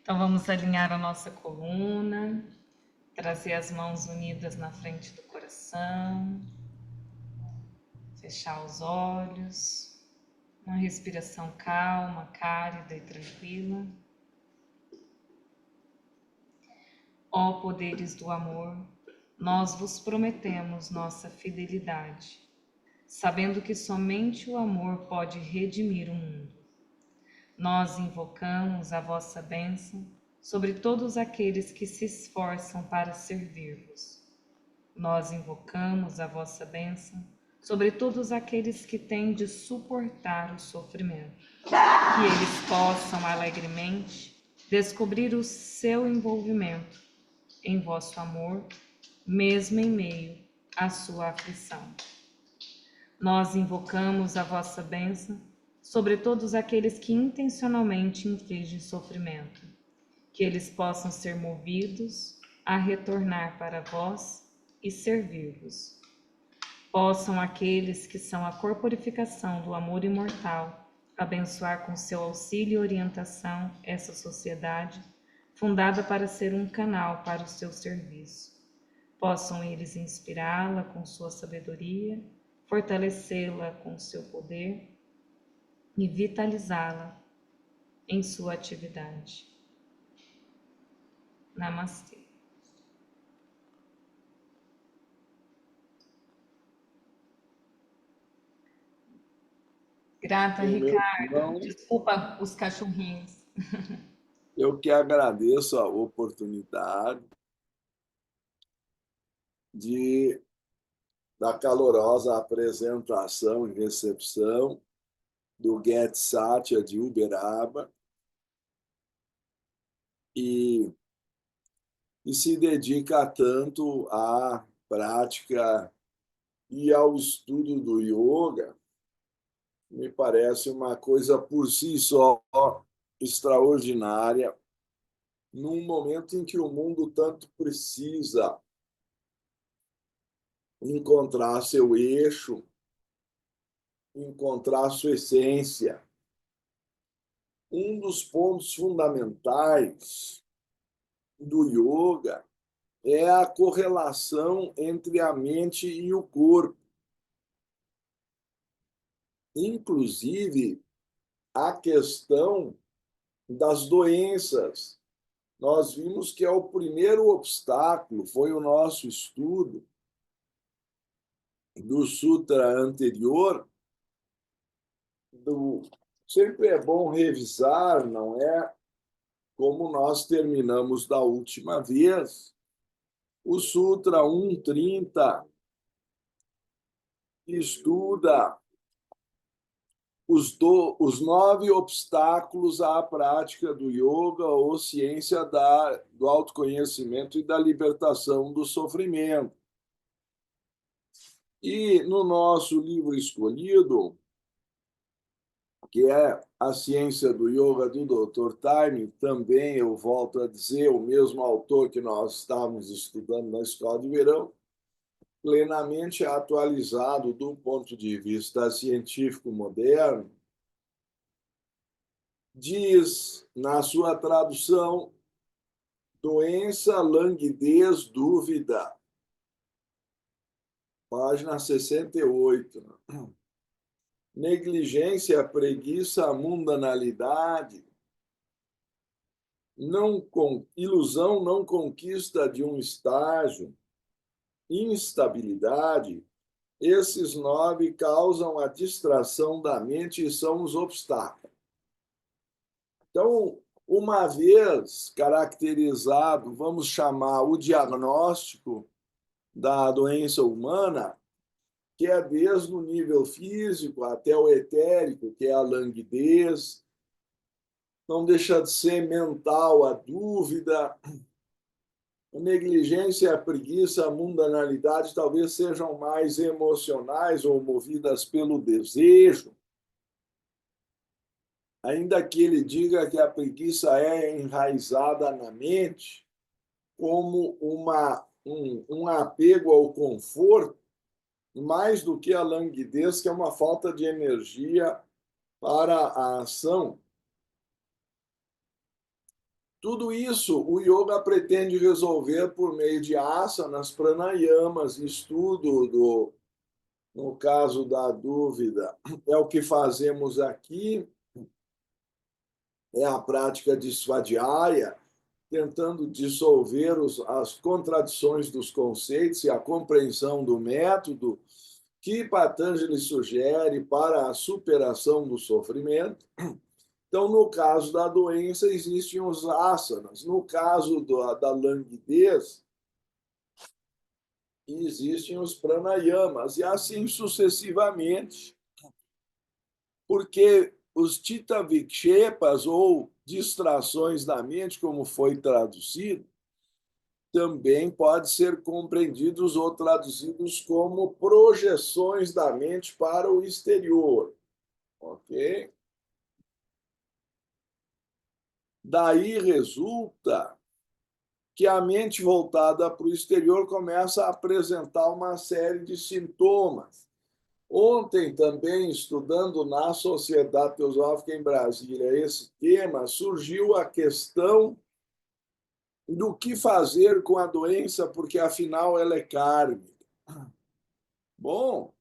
Então, vamos alinhar a nossa coluna, trazer as mãos unidas na frente do coração, fechar os olhos, uma respiração calma, cálida e tranquila. Ó poderes do amor, nós vos prometemos nossa fidelidade, sabendo que somente o amor pode redimir o mundo. Nós invocamos a vossa bênção sobre todos aqueles que se esforçam para servir-vos. Nós invocamos a vossa bênção sobre todos aqueles que têm de suportar o sofrimento, que eles possam alegremente descobrir o seu envolvimento em vosso amor, mesmo em meio à sua aflição. Nós invocamos a vossa bênção sobre todos aqueles que intencionalmente infligem sofrimento, que eles possam ser movidos a retornar para vós e servir-vos. Possam aqueles que são a corporificação do amor imortal abençoar com seu auxílio e orientação essa sociedade, fundada para ser um canal para o seu serviço. Possam eles inspirá-la com sua sabedoria, fortalecê-la com seu poder e vitalizá-la em sua atividade. Namastê. Grata, Meu Ricardo. irmão, Desculpa os cachorrinhos. eu que agradeço a oportunidade da calorosa apresentação e recepção do Get Satya de Uberaba e se dedica tanto à prática e ao estudo do yoga. Me parece uma coisa por si só extraordinária, num momento em que o mundo tanto precisa encontrar seu eixo, encontrar sua essência. Um dos pontos fundamentais do yoga é a correlação entre a mente e o corpo. Inclusive, a questão das doenças. Nós vimos que é o primeiro obstáculo, foi o nosso estudo do sutra anterior. Sempre é bom revisar, não é? Como nós terminamos da última vez. O Sutra 130 estuda os 9 obstáculos à prática do yoga ou ciência do autoconhecimento e da libertação do sofrimento. E no nosso livro escolhido, que é A Ciência do Yoga, do Dr. Taime, também eu volto a dizer, o mesmo autor que nós estávamos estudando na escola de verão, plenamente atualizado do ponto de vista científico moderno, diz na sua tradução: doença, languidez, dúvida, página 68. Negligência, preguiça, mundanalidade, ilusão, não conquista de um estágio, instabilidade. Esses 9 causam a distração da mente e são os obstáculos. Então, uma vez caracterizado, vamos chamar o diagnóstico da doença humana, que é desde o nível físico até o etérico, que é a languidez, não deixa de ser mental a dúvida, a negligência, a preguiça, a mundanalidade talvez sejam mais emocionais ou movidas pelo desejo, ainda que ele diga que a preguiça é enraizada na mente como um apego ao conforto, mais do que a languidez, que é uma falta de energia para a ação. Tudo isso o yoga pretende resolver por meio de asanas, pranayamas, estudo no caso da dúvida, é o que fazemos aqui, é a prática de Svadhyaya, tentando dissolver as contradições dos conceitos e a compreensão do método que Patanjali sugere para a superação do sofrimento. Então, no caso da doença, existem os asanas. No caso da languidez, existem os pranayamas, e assim sucessivamente, porque os chitta vikshepas, ou distrações da mente, como foi traduzido, também pode ser compreendidos ou traduzidos como projeções da mente para o exterior. Ok? Daí resulta que a mente voltada para o exterior começa a apresentar uma série de sintomas. Ontem, também, estudando na Sociedade Teosófica em Brasília esse tema, surgiu a questão do que fazer com a doença, porque afinal ela é kármica. Bom,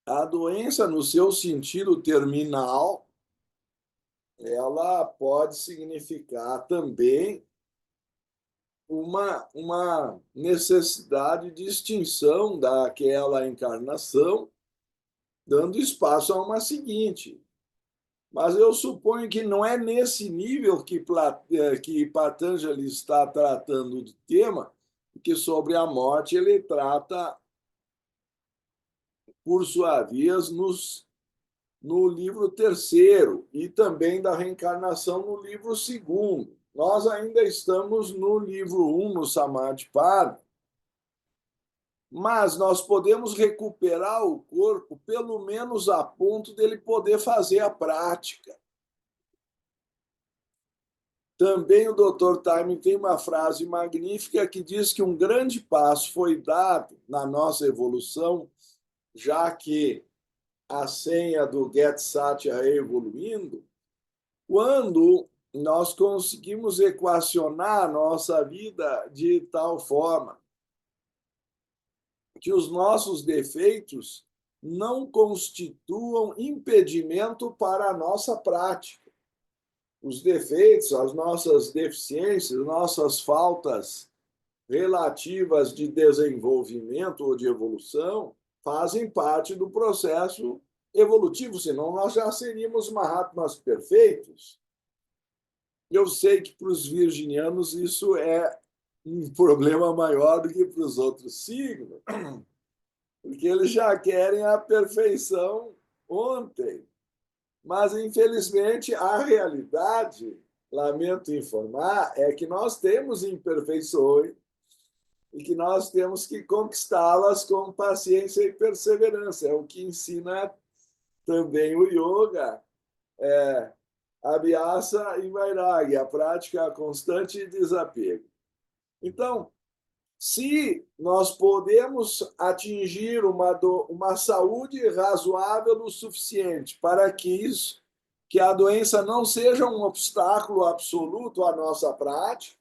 a doença, no seu sentido terminal, ela pode significar também uma necessidade de extinção daquela encarnação, dando espaço a uma seguinte. Mas eu suponho que não é nesse nível que Patanjali está tratando do tema, porque sobre a morte ele trata, por sua vez, no livro terceiro, e também da reencarnação no livro segundo. Nós ainda estamos no livro 1, no Samadhipada, mas nós podemos recuperar o corpo, pelo menos a ponto dele poder fazer a prática. Também o Dr. Time tem uma frase magnífica que diz que um grande passo foi dado na nossa evolução, já que a senha do Get Satya é evoluindo, quando nós conseguimos equacionar a nossa vida de tal forma que os nossos defeitos não constituam impedimento para a nossa prática. Os defeitos, as nossas deficiências, nossas faltas relativas de desenvolvimento ou de evolução fazem parte do processo evolutivo, senão nós já seríamos Mahatmas perfeitos. Eu sei que para os virginianos isso é um problema maior do que para os outros signos, porque eles já querem a perfeição ontem. Mas, infelizmente, a realidade, lamento informar, é que nós temos imperfeições e que nós temos que conquistá-las com paciência e perseverança. É o que ensina também o yoga, Abhyasa e Vairagya, a prática constante e desapego. Então, se nós podemos atingir uma saúde razoável o suficiente para que a doença não seja um obstáculo absoluto à nossa prática,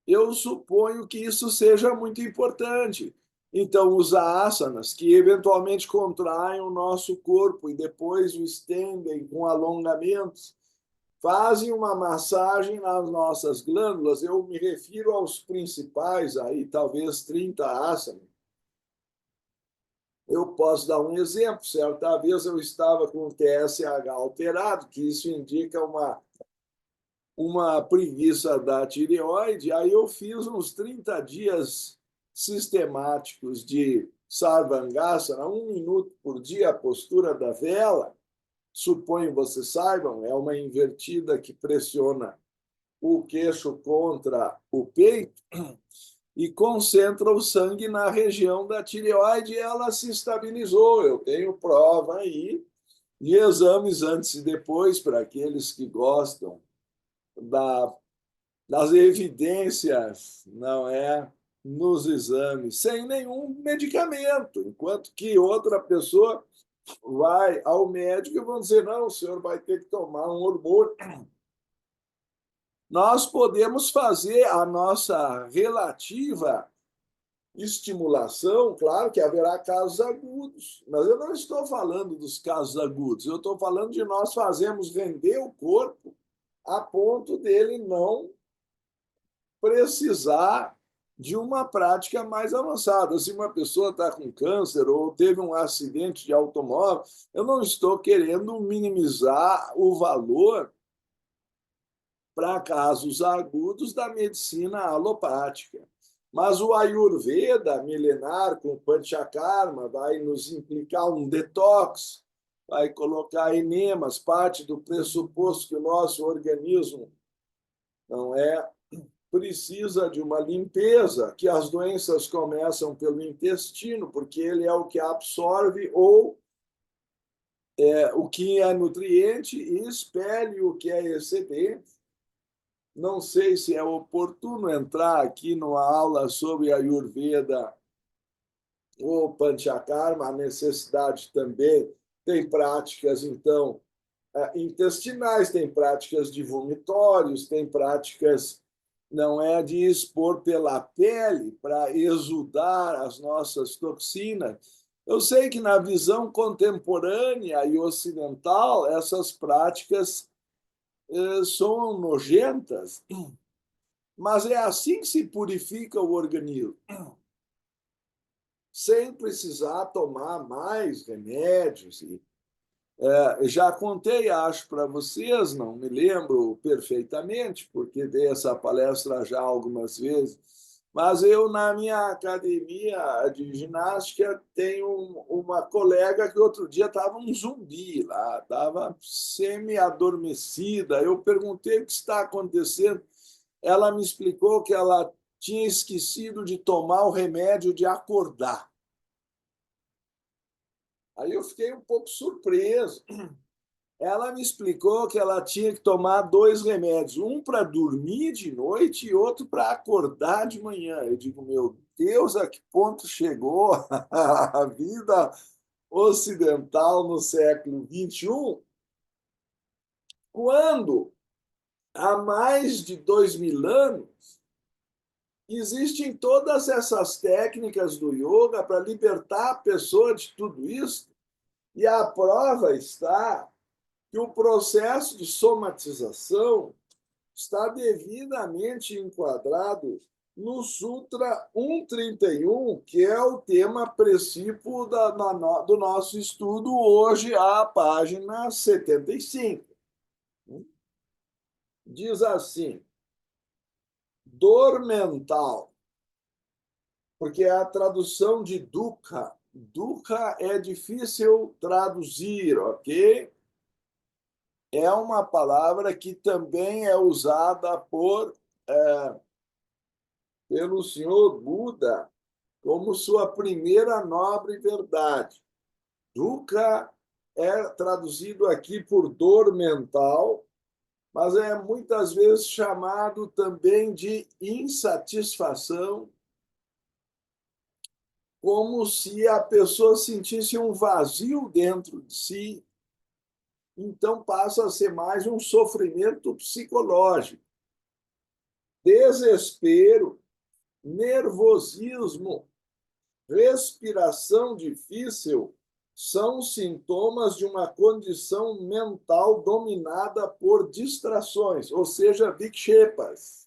eu suponho que isso seja muito importante. Então, os asanas, que eventualmente contraem o nosso corpo e depois o estendem com alongamentos, fazem uma massagem nas nossas glândulas. Eu me refiro aos principais, aí talvez 30 asanas. Eu posso dar um exemplo. Certa vez eu estava com o TSH alterado, que isso indica uma preguiça da tireoide. Aí eu fiz uns 30 dias sistemáticos de Sarvangasana, 1 minuto por dia, a postura da vela. Suponho vocês saibam, é uma invertida que pressiona o queixo contra o peito e concentra o sangue na região da tireoide, e ela se estabilizou. Eu tenho prova aí de exames antes e depois, para aqueles que gostam das evidências, não é, nos exames, sem nenhum medicamento, enquanto que outra pessoa vai ao médico e vão dizer, não, o senhor vai ter que tomar um hormônio. Nós podemos fazer a nossa relativa estimulação, claro que haverá casos agudos, mas eu não estou falando dos casos agudos, eu estou falando de nós fazermos render o corpo a ponto dele não precisar de uma prática mais avançada. Se uma pessoa está com câncer ou teve um acidente de automóvel, eu não estou querendo minimizar o valor para casos agudos da medicina alopática. Mas o Ayurveda milenar com Panchakarma vai nos implicar um detox, vai colocar enemas, parte do pressuposto que o nosso organismo não é precisa de uma limpeza, que as doenças começam pelo intestino, porque ele é o que absorve ou o que é nutriente e expele o que é excedente. Não sei se é oportuno entrar aqui numa aula sobre Ayurveda ou Panchakarma, a necessidade também. Tem práticas, então, intestinais, tem práticas de vomitórios, tem práticas não é de expor pela pele para exudar as nossas toxinas. Eu sei que na visão contemporânea e ocidental essas práticas são nojentas, mas é assim que se purifica o organismo, sem precisar tomar mais remédios. Já contei, acho, para vocês, não me lembro perfeitamente, porque dei essa palestra já algumas vezes, mas eu, na minha academia de ginástica, tenho uma colega que outro dia estava um zumbi lá, estava semi-adormecida. Eu perguntei o que está acontecendo. Ela me explicou que ela tinha esquecido de tomar o remédio de acordar. Aí eu fiquei um pouco surpreso. Ela me explicou que ela tinha que tomar dois remédios, um para dormir de noite e outro para acordar de manhã. Eu digo, meu Deus, a que ponto chegou a vida ocidental no século XXI, quando há mais de 2000 anos existem todas essas técnicas do yoga para libertar a pessoa de tudo isso, e a prova está que o processo de somatização está devidamente enquadrado no Sutra 131, que é o tema principal do nosso estudo hoje, a página 75. Diz assim, dor mental, porque é a tradução de dukkha. Dukkha é difícil traduzir, ok? É uma palavra que também é usada pelo senhor Buda como sua primeira nobre verdade. Dukkha é traduzido aqui por dor mental, mas é muitas vezes chamado também de insatisfação, como se a pessoa sentisse um vazio dentro de si, então passa a ser mais um sofrimento psicológico. Desespero, nervosismo, respiração difícil são sintomas de uma condição mental dominada por distrações, ou seja, vikshepas.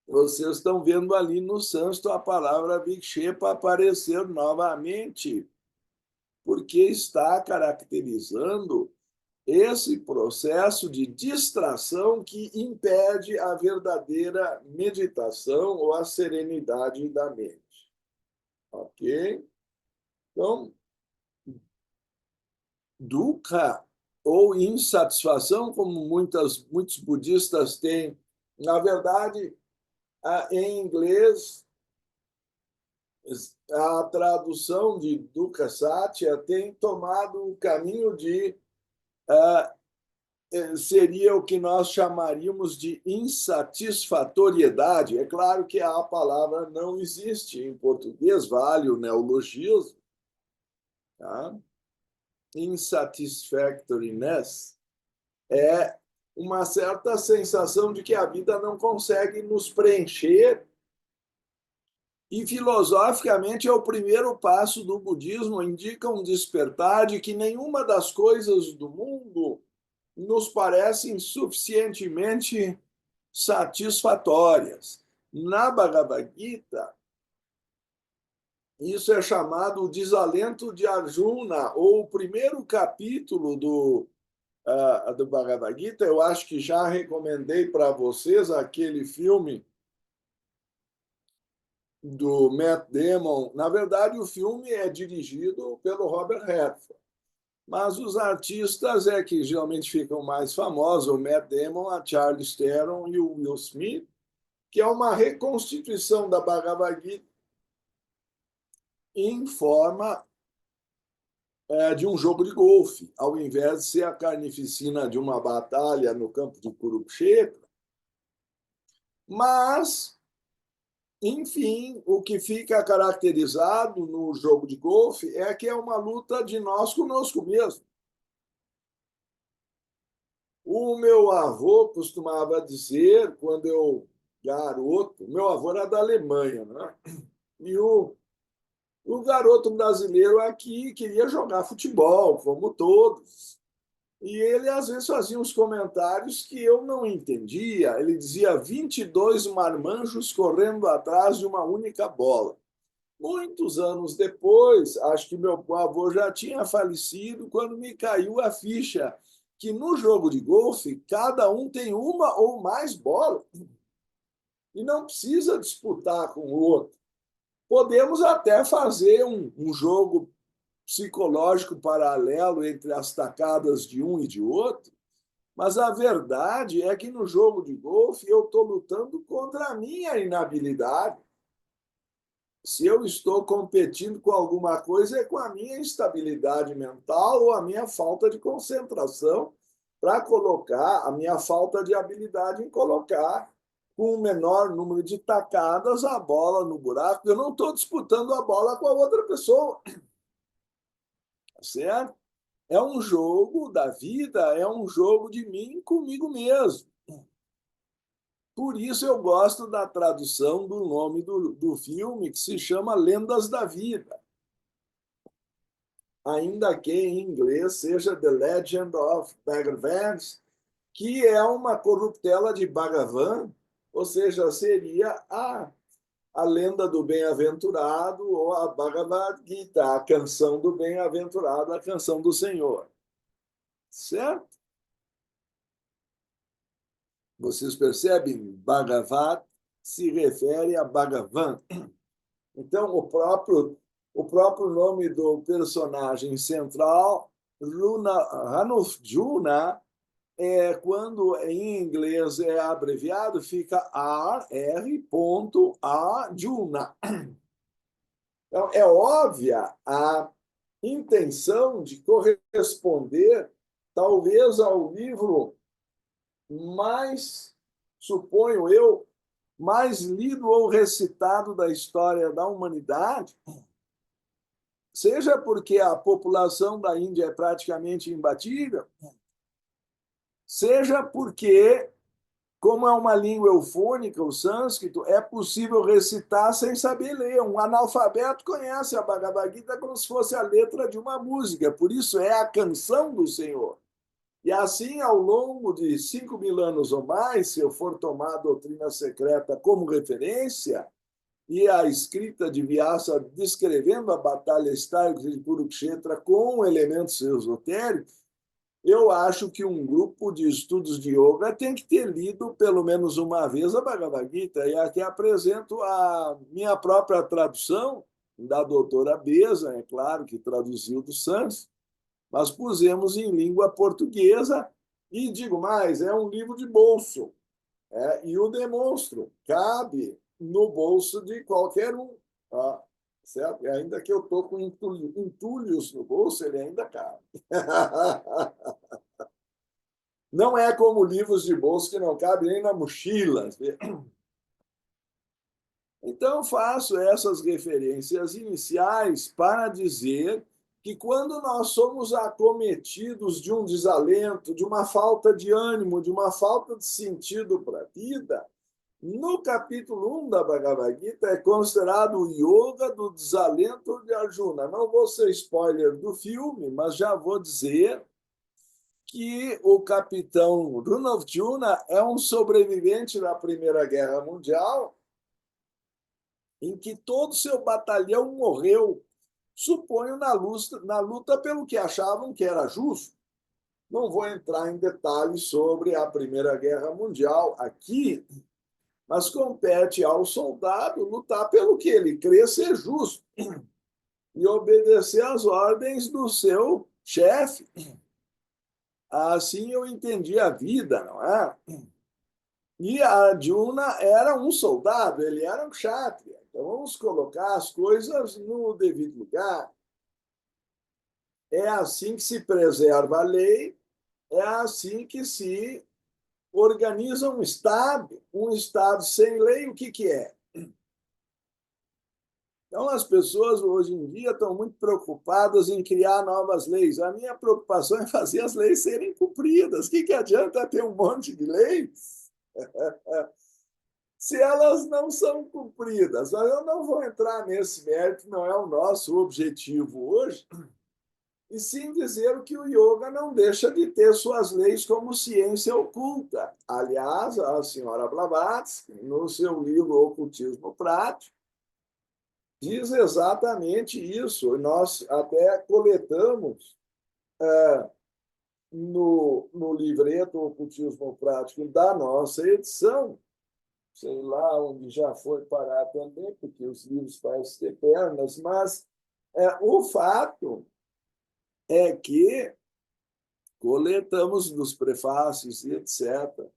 Vocês estão vendo ali no sânscrito a palavra vikshepa aparecer novamente, porque está caracterizando esse processo de distração que impede a verdadeira meditação ou a serenidade da mente. Ok? Então, dukkha ou insatisfação, como muitos budistas têm, na verdade, em inglês, a tradução de dukkha satya tem tomado o caminho de seria o que nós chamaríamos de insatisfatoriedade. É claro que a palavra não existe em português, vale o neologismo, Tá? Insatisfactoriness é uma certa sensação de que a vida não consegue nos preencher. E filosoficamente é o primeiro passo do budismo, indica um despertar de que nenhuma das coisas do mundo nos parecem suficientemente satisfatórias. Na Bhagavad Gita, isso é chamado o desalento de Arjuna, ou o primeiro capítulo do Bhagavad Gita. Eu acho que já recomendei para vocês aquele filme do Matt Damon. Na verdade, o filme é dirigido pelo Robert Redford, mas os artistas é que geralmente ficam mais famosos, o Matt Damon, a Charlize Theron e o Will Smith, que é uma reconstituição da Bhagavad Gita em forma de um jogo de golfe, ao invés de ser a carnificina de uma batalha no campo de Kurukshetra. Mas, enfim, o que fica caracterizado no jogo de golfe é que é uma luta de nós conosco mesmo. O meu avô costumava dizer, quando eu garoto, meu avô era da Alemanha, né? E o garoto brasileiro aqui queria jogar futebol, como todos. E ele, às vezes, fazia uns comentários que eu não entendia. Ele dizia 22 marmanjos correndo atrás de uma única bola. Muitos anos depois, acho que meu avô já tinha falecido, quando me caiu a ficha que no jogo de golfe, cada um tem uma ou mais bolas e não precisa disputar com o outro. Podemos até fazer um jogo psicológico paralelo entre as tacadas de um e de outro, mas a verdade é que no jogo de golfe eu estou lutando contra a minha inabilidade. Se eu estou competindo com alguma coisa, é com a minha instabilidade mental ou a minha falta de concentração para colocar, a minha falta de habilidade em colocar com o menor número de tacadas a bola no buraco. Eu não estou disputando a bola com a outra pessoa, certo? É um jogo da vida, é um jogo de mim comigo mesmo. Por isso eu gosto da tradução do nome do filme, que se chama Lendas da Vida. Ainda que em inglês seja The Legend of Bhagavan, que é uma corruptela de Bhagavan, ou seja, seria a lenda do bem-aventurado ou a Bhagavad Gita, a canção do bem-aventurado, a canção do Senhor. Certo? Vocês percebem? Bhagavat se refere a Bhagavan. Então, o próprio nome do personagem central, Ranufjuna, quando em inglês é abreviado, fica R.Arjuna. Então, é óbvia a intenção de corresponder, talvez, ao livro mais, suponho eu, mais lido ou recitado da história da humanidade, seja porque a população da Índia é praticamente imbatível, seja porque, como é uma língua eufônica, o sânscrito, é possível recitar sem saber ler. Um analfabeto conhece a Bhagavad Gita como se fosse a letra de uma música, por isso é a canção do Senhor. E assim, ao longo de 5.000 anos ou mais, se eu for tomar a doutrina secreta como referência, e a escrita de Vyasa descrevendo a batalha histórica de Kurukshetra com elementos esotéricos, eu acho que um grupo de estudos de yoga tem que ter lido pelo menos uma vez a Bhagavad Gita. E aqui apresento a minha própria tradução da doutora Beza, é claro, que traduziu do sânscrito, mas pusemos em língua portuguesa e digo mais, é um livro de bolso. E o demonstro, cabe no bolso de qualquer um. Tá? Certo? E ainda que eu estou com entulhos no bolso, ele ainda cabe. Não é como livros de bolso que não cabem nem na mochila. Então, faço essas referências iniciais para dizer que quando nós somos acometidos de um desalento, de uma falta de ânimo, de uma falta de sentido para a vida, no capítulo 1 da Bhagavad Gita é considerado o yoga do desalento de Arjuna. Não vou ser spoiler do filme, mas já vou dizer que o capitão Runavjuna é um sobrevivente da Primeira Guerra Mundial, em que todo seu batalhão morreu, suponho, na luta pelo que achavam que era justo. Não vou entrar em detalhes sobre a Primeira Guerra Mundial aqui, mas compete ao soldado lutar pelo que ele crê ser justo e obedecer às ordens do seu chefe. Assim eu entendi a vida, não é? E a Arjuna era um soldado, ele era um kshatriya. Então vamos colocar as coisas no devido lugar. É assim que se preserva a lei, é assim que se organiza um Estado. Um Estado sem lei, o que, que é? Então, as pessoas hoje em dia estão muito preocupadas em criar novas leis. A minha preocupação é fazer as leis serem cumpridas. O que, que adianta ter um monte de leis se elas não são cumpridas? Mas eu não vou entrar nesse mérito, não é o nosso objetivo hoje, e sim dizer que o yoga não deixa de ter suas leis como ciência oculta. Aliás, a senhora Blavatsky, no seu livro Ocultismo Prático, diz exatamente isso. Nós até coletamos no livreto Ocultismo Prático da nossa edição, sei lá onde já foi parar também, porque os livros parecem ter pernas, mas o fato é que coletamos nos prefácios e etc.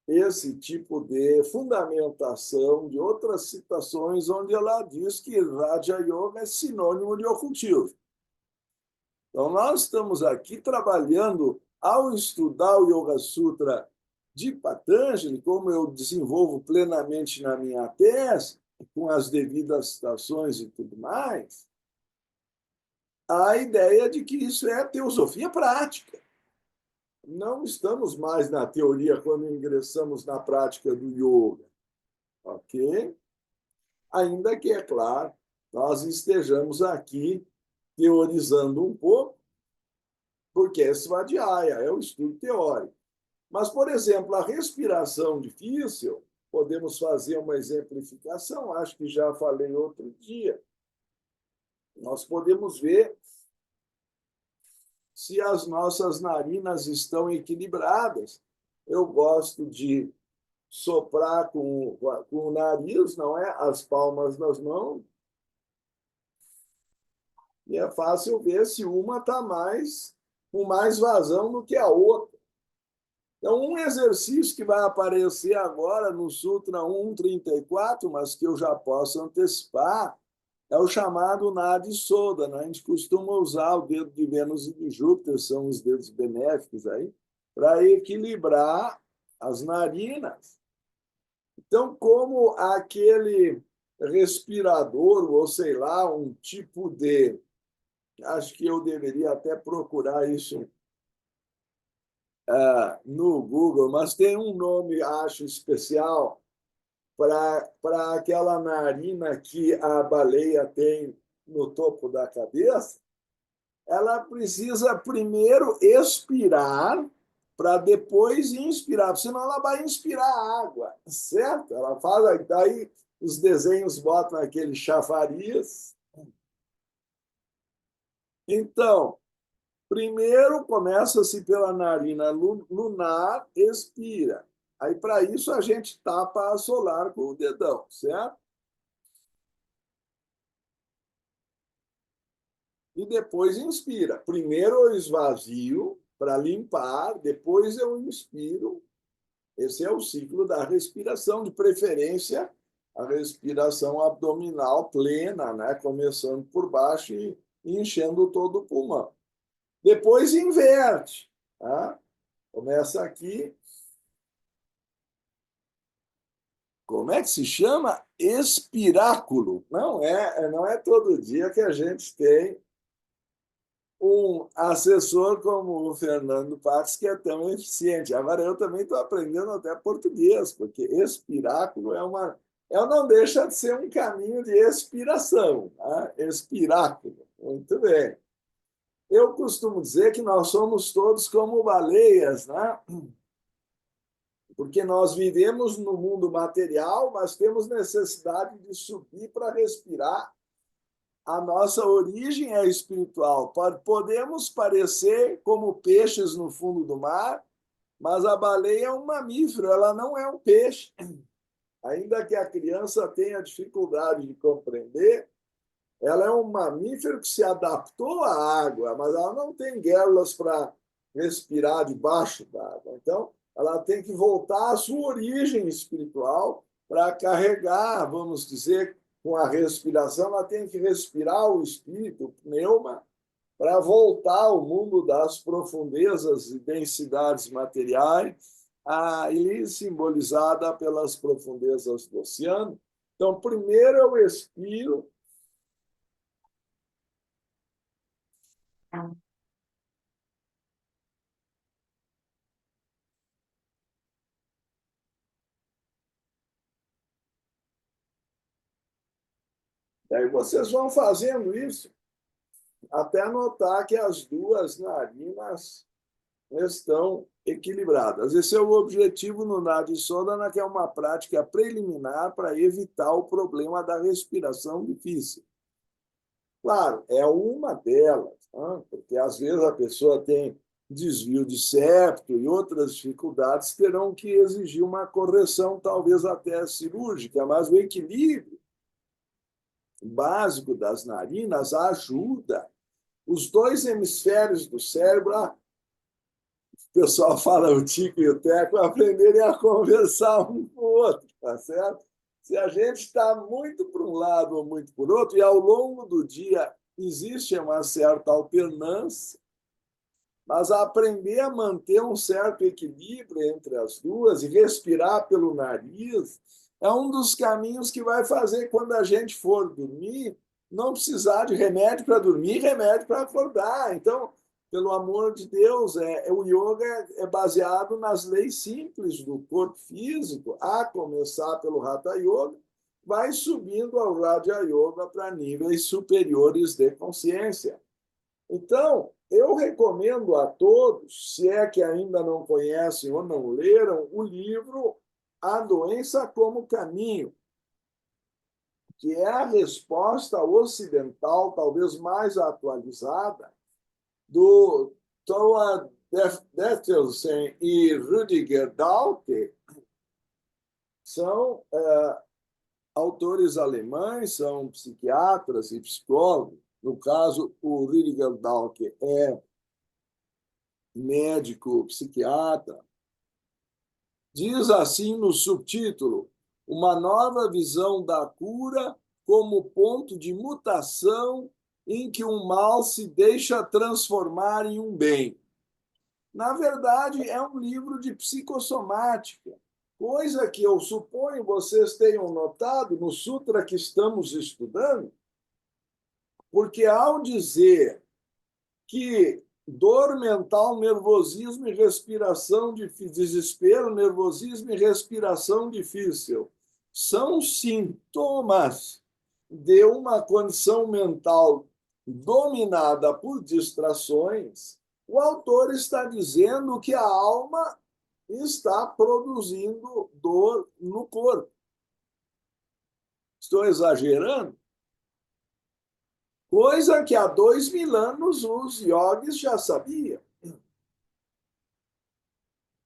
Esse tipo de fundamentação de outras citações onde ela diz que Raja Yoga é sinônimo de ocultismo. Então, nós estamos aqui trabalhando, ao estudar o Yoga Sutra de Patanjali, como eu desenvolvo plenamente na minha tese, com as devidas citações e tudo mais, a ideia de que isso é teosofia prática. Não estamos mais na teoria quando ingressamos na prática do yoga, ok? Ainda que, é claro, nós estejamos aqui teorizando um pouco, porque é Svadhyaya, é o estudo teórico. Mas, por exemplo, a respiração difícil, podemos fazer uma exemplificação, acho que já falei outro dia. Nós podemos ver se as nossas narinas estão equilibradas. Eu gosto de soprar com o nariz, não é? As palmas das mãos. E é fácil ver se uma está com mais vazão do que a outra. Então, um exercício que vai aparecer agora no Sutra 1.34, mas que eu já posso antecipar, é o chamado Nadi Soda. Né? A gente costuma usar o dedo de Vênus e de Júpiter, são os dedos benéficos aí, para equilibrar as narinas. Então, como aquele respirador, ou sei lá, um tipo de. Acho que eu deveria até procurar isso no Google, mas tem um nome, acho, especial para aquela narina que a baleia tem no topo da cabeça. Ela precisa primeiro expirar para depois inspirar, senão ela vai inspirar água, certo? Ela faz, daí os desenhos botam aquele chafariz. Então, primeiro começa-se pela narina lunar, expira. Aí, para isso, a gente tapa a solar com o dedão, certo? E depois inspira. Primeiro eu esvazio para limpar, depois eu inspiro. Esse é o ciclo da respiração, de preferência a respiração abdominal plena, né? Começando por baixo e enchendo todo o pulmão. Depois inverte. Tá? Começa aqui, como é que se chama? Espiráculo. Não é todo dia que a gente tem um assessor como o Fernando Pax, que é tão eficiente. Agora, eu também estou aprendendo até português, porque espiráculo não deixa de ser um caminho de expiração. Tá? Espiráculo. Muito bem. Eu costumo dizer que nós somos todos como baleias, né? Porque nós vivemos no mundo material, mas temos necessidade de subir para respirar. A nossa origem é espiritual. Podemos parecer como peixes no fundo do mar, mas a baleia é um mamífero, ela não é um peixe. Ainda que a criança tenha dificuldade de compreender, ela é um mamífero que se adaptou à água, mas ela não tem guelas para respirar debaixo d'água. Então, ela tem que voltar à sua origem espiritual para carregar, vamos dizer, com a respiração, ela tem que respirar o espírito, o pneuma, para voltar ao mundo das profundezas e densidades materiais, ali simbolizada pelas profundezas do oceano. Então, primeiro eu expiro. E aí vocês vão fazendo isso até notar que as duas narinas estão equilibradas. Esse é o objetivo no Nadi Sodhana, que é uma prática preliminar para evitar o problema da respiração difícil. Claro, é uma delas, né? Porque às vezes a pessoa tem desvio de septo e outras dificuldades terão que exigir uma correção, talvez até cirúrgica, mas o equilíbrio básico das narinas ajuda os dois hemisférios do cérebro. O pessoal fala o Tico e o Teco aprenderem a conversar um com o outro, tá certo? Se a gente está muito para um lado ou muito por outro, e ao longo do dia existe uma certa alternância, mas aprender a manter um certo equilíbrio entre as duas e respirar pelo nariz é um dos caminhos que vai fazer, quando a gente for dormir, não precisar de remédio para dormir, remédio para acordar. Então, pelo amor de Deus, o yoga é baseado nas leis simples do corpo físico, a começar pelo Hatha Yoga, vai subindo ao Raja Yoga para níveis superiores de consciência. Então, eu recomendo a todos, se é que ainda não conhecem ou não leram, o livro A Doença como Caminho, que é a resposta ocidental, talvez mais atualizada, do Thor Dettelsen e Rüdiger Dahlke. São autores alemães, são psiquiatras e psicólogos. No caso, o Rüdiger Dahlke é médico psiquiatra. Diz assim no subtítulo: uma nova visão da cura como ponto de mutação em que um mal se deixa transformar em um bem. Na verdade, é um livro de psicossomática, coisa que eu suponho vocês tenham notado no sutra que estamos estudando, porque ao dizer que dor mental, nervosismo e respiração difícil, desespero, nervosismo e respiração difícil são sintomas de uma condição mental dominada por distrações, o autor está dizendo que a alma está produzindo dor no corpo. Estou exagerando? Coisa que há 2000 anos os yogis já sabiam.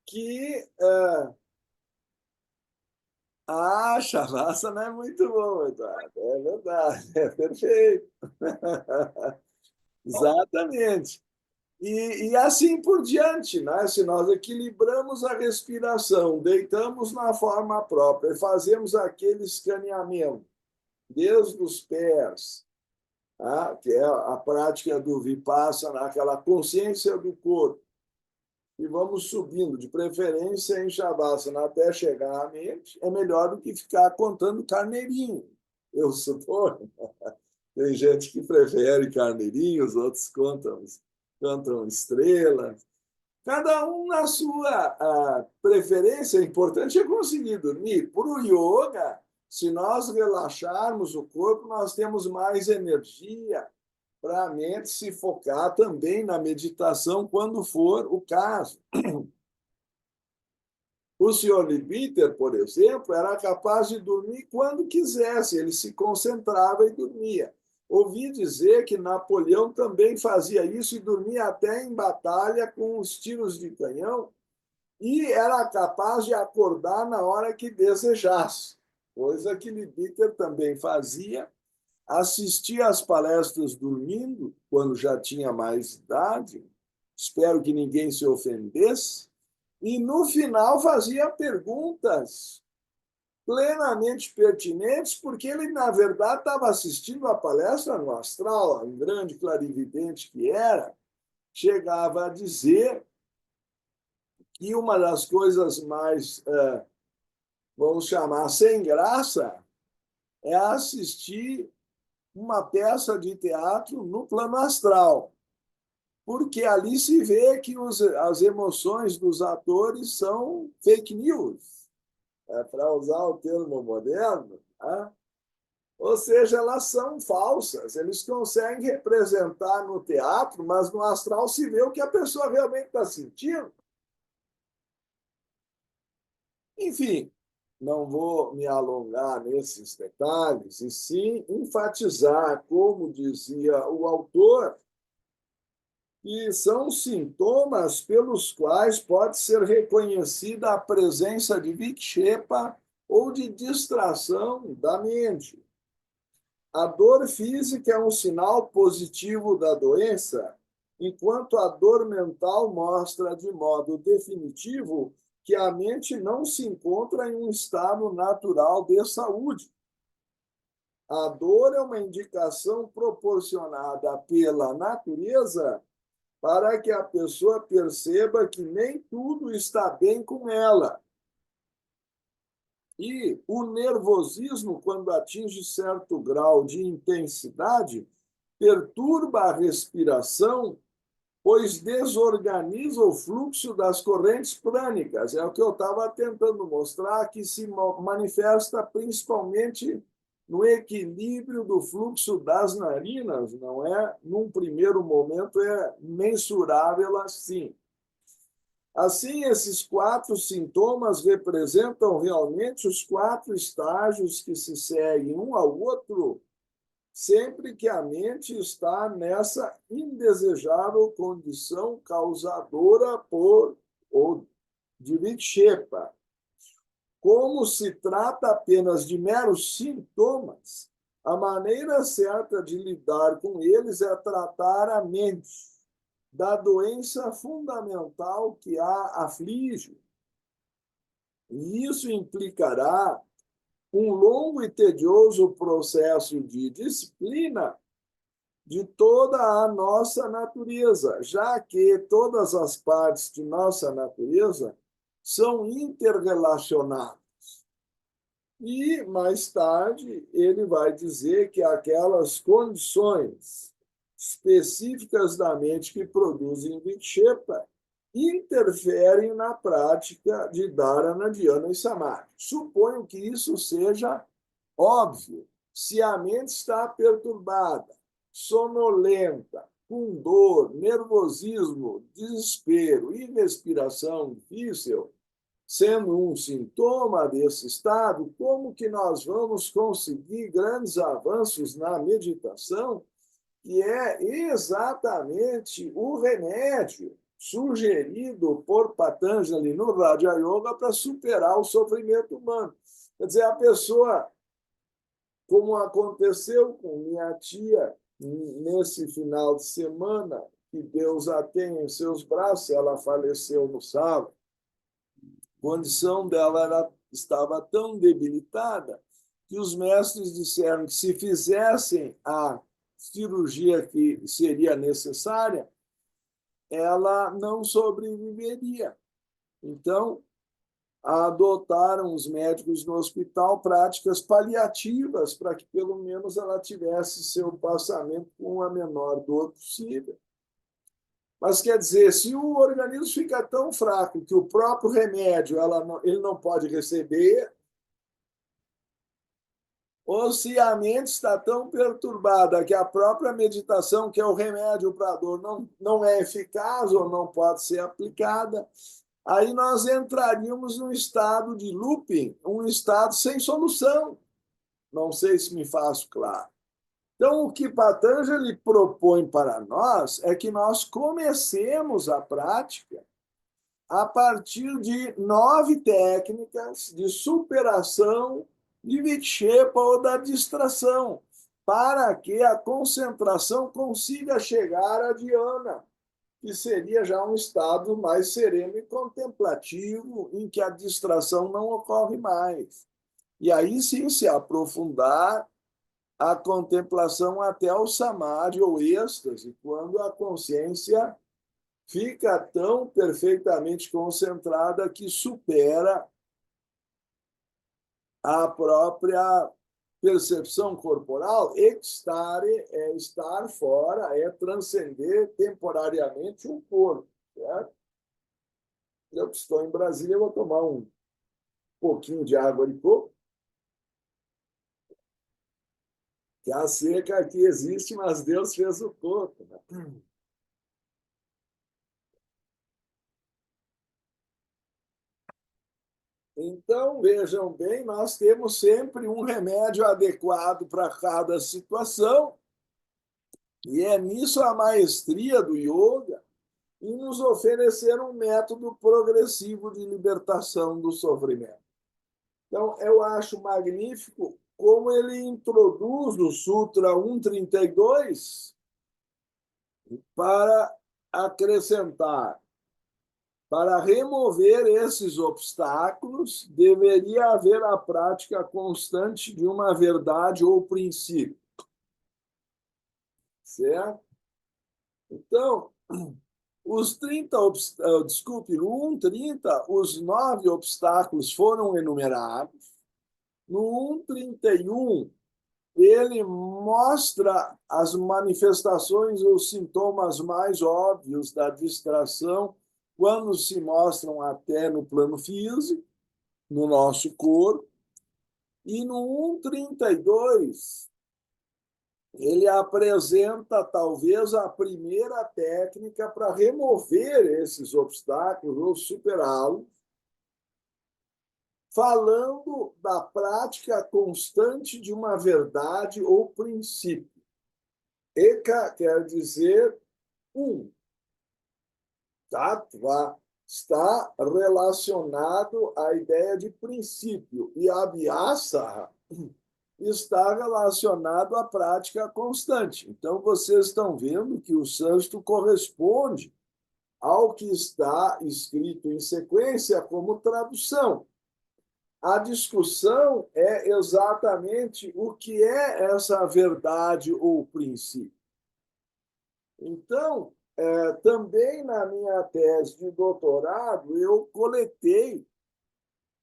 Que Shavasana é muito bom, Eduardo. É verdade, é perfeito. Exatamente. E assim por diante, né? Se nós equilibramos a respiração, deitamos na forma própria e fazemos aquele escaneamento desde os pés, tá? Que é a prática do Vipassana, aquela consciência do corpo, e vamos subindo, de preferência em Shavasana até chegar à mente, é melhor do que ficar contando carneirinho. Eu suponho. Tem gente que prefere carneirinhos, outros cantam estrelas. Cada um na sua preferência. O importante é conseguir dormir. Para o yoga, se nós relaxarmos o corpo, nós temos mais energia para a mente se focar também na meditação, quando for o caso. O senhor Liebiter, por exemplo, era capaz de dormir quando quisesse, ele se concentrava e dormia. Ouvi dizer que Napoleão também fazia isso e dormia até em batalha com os tiros de canhão e era capaz de acordar na hora que desejasse, coisa que Liebiter também fazia. Assistia às palestras dormindo, quando já tinha mais idade, espero que ninguém se ofendesse, e no final fazia perguntas plenamente pertinentes, porque ele, na verdade, estava assistindo a palestra no astral, um grande clarividente que era, chegava a dizer que uma das coisas mais, vamos chamar, sem graça, é assistir uma peça de teatro no plano astral, porque ali se vê que as emoções dos atores são fake news, para usar o termo moderno, né? Ou seja, elas são falsas. Eles conseguem representar no teatro, mas no astral se vê o que a pessoa realmente está sentindo. Enfim, não vou me alongar nesses detalhes, e sim enfatizar, como dizia o autor, que são sintomas pelos quais pode ser reconhecida a presença de vikshepa ou de distração da mente. A dor física é um sinal positivo da doença, enquanto a dor mental mostra de modo definitivo que a mente não se encontra em um estado natural de saúde. A dor é uma indicação proporcionada pela natureza para que a pessoa perceba que nem tudo está bem com ela. E o nervosismo, quando atinge certo grau de intensidade, perturba a respiração, pois desorganiza o fluxo das correntes prânicas. É o que eu estava tentando mostrar, que se manifesta principalmente no equilíbrio do fluxo das narinas, não é? Num primeiro momento é mensurável assim. Assim, esses 4 sintomas representam realmente os 4 estágios que se seguem um ao outro, sempre que a mente está nessa indesejável condição causadora por ou de vikshepa. Como se trata apenas de meros sintomas, a maneira certa de lidar com eles é tratar a mente da doença fundamental que a aflige. E isso implicará um longo e tedioso processo de disciplina de toda a nossa natureza, já que todas as partes de nossa natureza são interrelacionadas. E, mais tarde, ele vai dizer que aquelas condições específicas da mente que produzem vikshepa interferem na prática de dharana, dhyana e samadhi. Suponho que isso seja óbvio. Se a mente está perturbada, sonolenta, com dor, nervosismo, desespero e respiração difícil, sendo um sintoma desse estado, como que nós vamos conseguir grandes avanços na meditação, que é exatamente o remédio sugerido por Patanjali no Raja Yoga para superar o sofrimento humano? Quer dizer, a pessoa, como aconteceu com minha tia nesse final de semana, que Deus a tenha em seus braços, ela faleceu no sábado, a condição dela estava tão debilitada que os mestres disseram que se fizessem a cirurgia que seria necessária, ela não sobreviveria. Então, adotaram os médicos no hospital práticas paliativas para que, pelo menos, ela tivesse seu passamento com a menor dor possível. Mas, quer dizer, se o organismo fica tão fraco que o próprio remédio ele não pode receber, ou se a mente está tão perturbada que a própria meditação, que é o remédio para a dor, não é eficaz ou não pode ser aplicada, aí nós entraríamos num estado de looping, um estado sem solução. Não sei se me faço claro. Então, o que Patanjali propõe para nós é que nós comecemos a prática a partir de 9 técnicas de superação de vikshepa ou da distração, para que a concentração consiga chegar a dhyana, que seria já um estado mais sereno e contemplativo, em que a distração não ocorre mais. E aí sim se aprofundar a contemplação até o samadhi ou êxtase, quando a consciência fica tão perfeitamente concentrada que supera a própria percepção corporal. Ekstare é estar fora, é transcender temporariamente o corpo. Certo? Eu que estou em Brasília, eu vou tomar um pouquinho de água de coco, que a seca aqui existe, mas Deus fez o coco. Né? Então, vejam bem, nós temos sempre um remédio adequado para cada situação, e é nisso a maestria do yoga, e nos oferecer um método progressivo de libertação do sofrimento. Então, eu acho magnífico como ele introduz o Sutra 132 para acrescentar. Para remover esses obstáculos, deveria haver a prática constante de uma verdade ou princípio. Certo? Então, os 30, desculpe, no 1.30, os 9 obstáculos foram enumerados. No 1.31, ele mostra as manifestações ou sintomas mais óbvios da distração quando se mostram até no plano físico, no nosso corpo. E no 1.32, ele apresenta talvez a primeira técnica para remover esses obstáculos ou superá-los, falando da prática constante de uma verdade ou princípio. Eka quer dizer um. Tattva está relacionado à ideia de princípio, e abhyasa está relacionado à prática constante. Então, vocês estão vendo que o sânscrito corresponde ao que está escrito em sequência como tradução. A discussão é exatamente o que é essa verdade ou princípio. Então, também na minha tese de doutorado, eu coletei,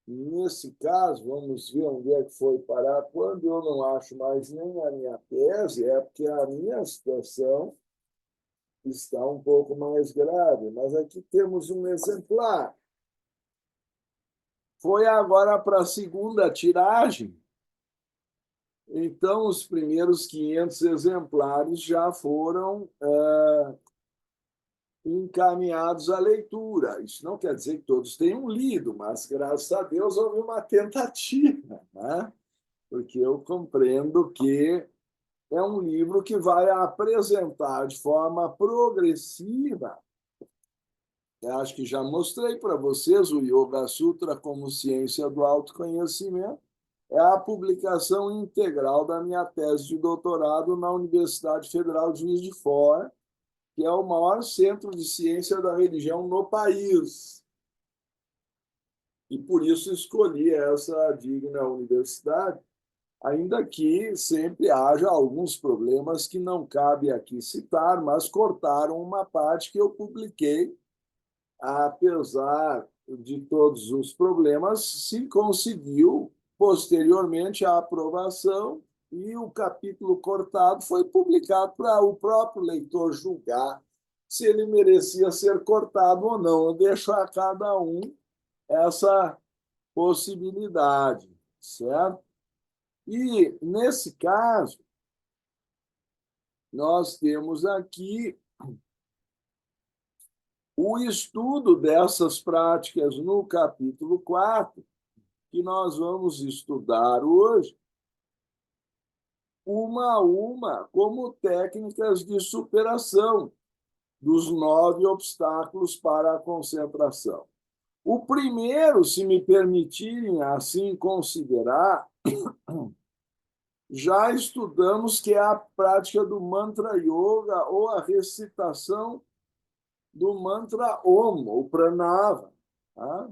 nesse caso, vamos ver onde é que foi parar, quando eu não acho mais nem a minha tese, é porque a minha situação está um pouco mais grave, mas aqui temos um exemplar. Foi agora para a segunda tiragem, então os primeiros 500 exemplares já foram encaminhados à leitura. Isso não quer dizer que todos tenham lido, mas, graças a Deus, houve uma tentativa, né? Porque eu compreendo que é um livro que vai apresentar de forma progressiva. Eu acho que já mostrei para vocês o Yoga Sutra como ciência do autoconhecimento. É a publicação integral da minha tese de doutorado na Universidade Federal de Juiz de Fora, que é o maior centro de ciência da religião no país. E por isso escolhi essa digna universidade. ainda que sempre haja alguns problemas que não cabe aqui citar, mas cortaram uma parte que eu publiquei. Apesar de todos os problemas, se conseguiu posteriormente a aprovação e o capítulo cortado foi publicado para o próprio leitor julgar se ele merecia ser cortado ou não. Eu deixo a cada um essa possibilidade, certo? E, nesse caso, nós temos aqui o estudo dessas práticas no capítulo 4, que nós vamos estudar hoje, uma a uma, como técnicas de superação dos 9 obstáculos para a concentração. O primeiro, se me permitirem assim considerar, já estudamos, que é a prática do mantra yoga ou a recitação do mantra Om, o pranava. Tá?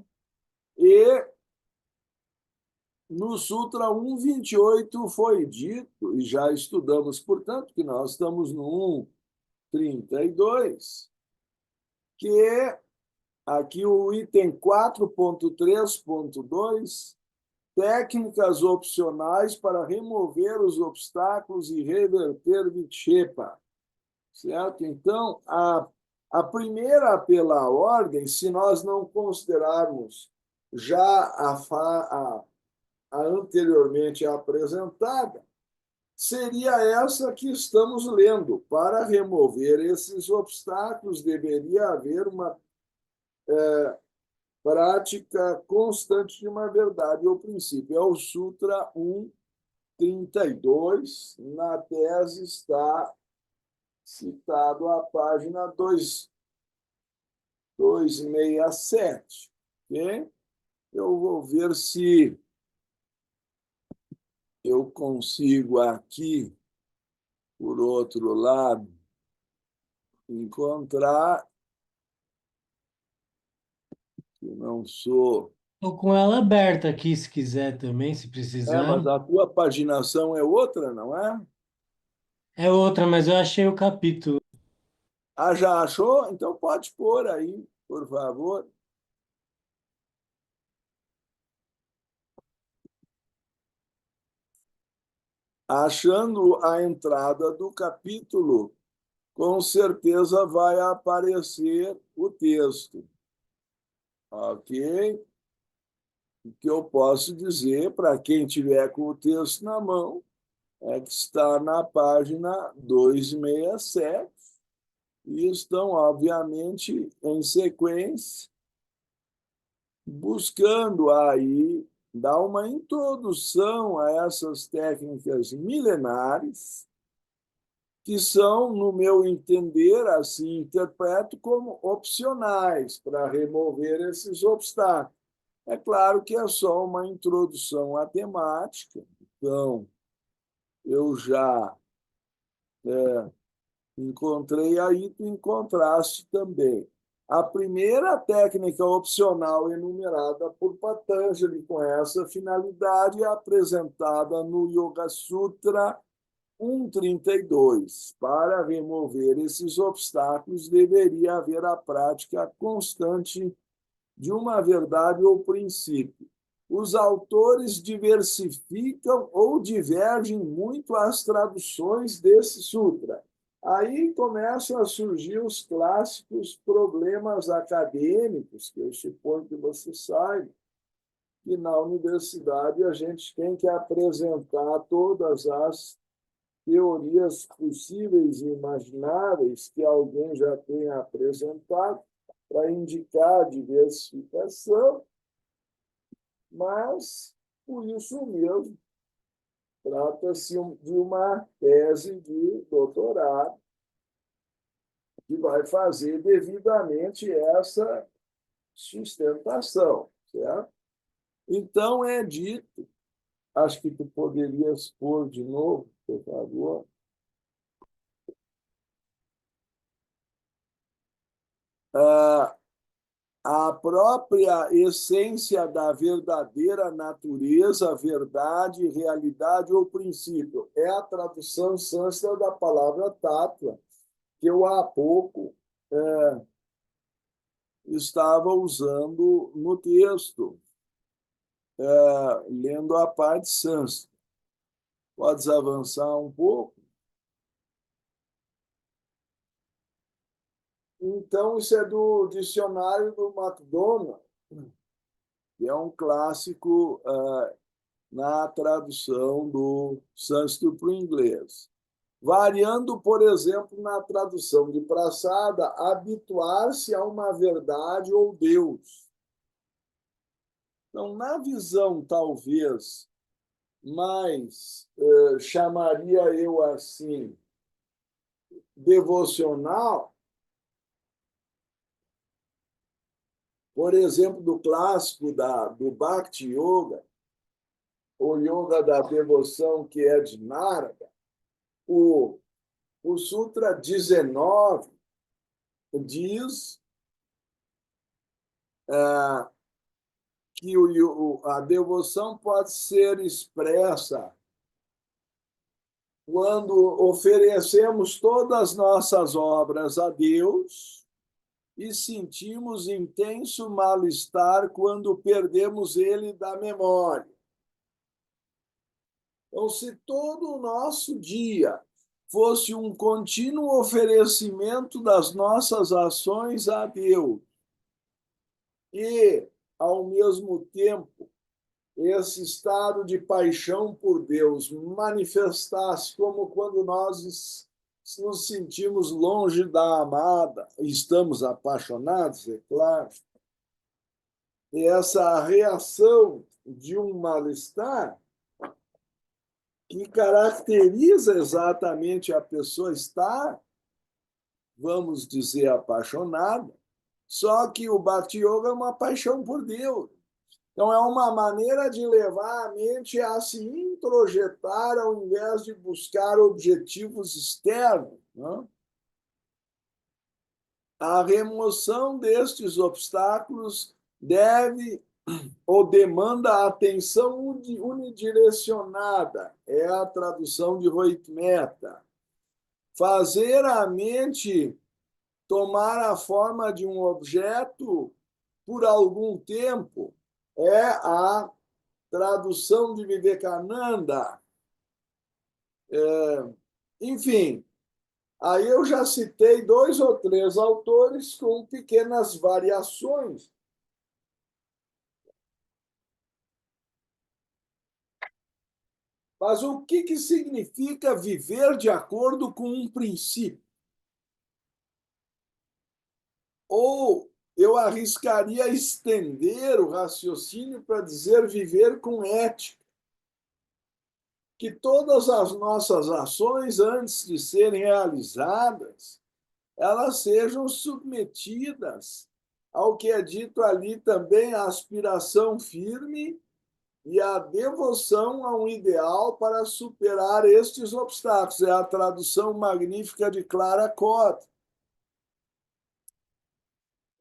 E no Sutra 1.28 foi dito, e já estudamos, portanto, que nós estamos no 1.32, que aqui o item 4.3.2, técnicas opcionais para remover os obstáculos e reverter vikshepa. Certo? Então, a primeira pela ordem, se nós não considerarmos já a anteriormente apresentada, seria essa que estamos lendo. Para remover esses obstáculos, deveria haver uma prática constante de uma verdade ou princípio. É o Sutra 1.32, na tese está citado a página 267. Okay? Eu vou ver se eu consigo aqui, por outro lado, encontrar, que não sou. Estou com ela aberta aqui, se quiser também, se precisar. Mas a tua paginação é outra, não é? É outra, mas eu achei o capítulo. Ah, já achou? Então pode pôr aí, por favor. Achando a entrada do capítulo, com certeza vai aparecer o texto. Ok? O que eu posso dizer para quem tiver com o texto na mão é que está na página 267 e estão, obviamente, em sequência, buscando aí dar uma introdução a essas técnicas milenares, que são, no meu entender, assim interpreto, como opcionais para remover esses obstáculos. É claro que é só uma introdução à temática, então eu já encontrei aí, tu encontraste também. A primeira técnica opcional enumerada por Patanjali com essa finalidade é apresentada no Yoga Sutra 1.32. Para remover esses obstáculos, deveria haver a prática constante de uma verdade ou princípio. Os autores diversificam ou divergem muito as traduções desse sutra. Aí começam a surgir os clássicos problemas acadêmicos, que eu suponho que você saiba, que na universidade a gente tem que apresentar todas as teorias possíveis e imagináveis que alguém já tenha apresentado para indicar a diversificação, mas, por isso mesmo, trata-se de uma tese de doutorado que vai fazer devidamente essa sustentação, certo? Então, é dito, acho que tu poderias pôr de novo, por favor. a própria essência da verdadeira natureza, verdade, realidade ou princípio. É a tradução sânscrita da palavra tattva, que eu há pouco estava usando no texto, lendo a parte sânscrita. Podes avançar um pouco? Então, isso é do dicionário do MacDonald, que é um clássico na tradução do sânscrito para o inglês. Variando, por exemplo, na tradução de Prasada, habituar-se a uma verdade ou Deus. Então, na visão, talvez, mais, chamaria eu assim, devocional, por exemplo, do clássico do Bhakti Yoga, o Yoga da Devoção, que é de Narada, o Sutra 19 diz que a devoção pode ser expressa quando oferecemos todas as nossas obras a Deus e sentimos intenso mal-estar quando perdemos ele da memória. Então, se todo o nosso dia fosse um contínuo oferecimento das nossas ações a Deus e, ao mesmo tempo, esse estado de paixão por Deus manifestasse como quando nós nos sentimos longe da amada, estamos apaixonados, é claro, e essa reação de um mal-estar que caracteriza exatamente a pessoa estar, vamos dizer, apaixonada, só que o Bhakti Yoga é uma paixão por Deus. Então, é uma maneira de levar a mente a se introjetar ao invés de buscar objetivos externos. Né? A remoção destes obstáculos deve ou demanda atenção unidirecionada, é a tradução de Rohit Mehta. Fazer a mente tomar a forma de um objeto por algum tempo é a tradução de Vivekananda. Enfim, aí eu já citei 2 ou 3 autores com pequenas variações. Mas o que significa viver de acordo com um princípio? Ou eu arriscaria estender o raciocínio para dizer viver com ética. Que todas as nossas ações, antes de serem realizadas, elas sejam submetidas ao que é dito ali também, a aspiração firme e a devoção a um ideal para superar estes obstáculos. É a tradução magnífica de Clara Cott.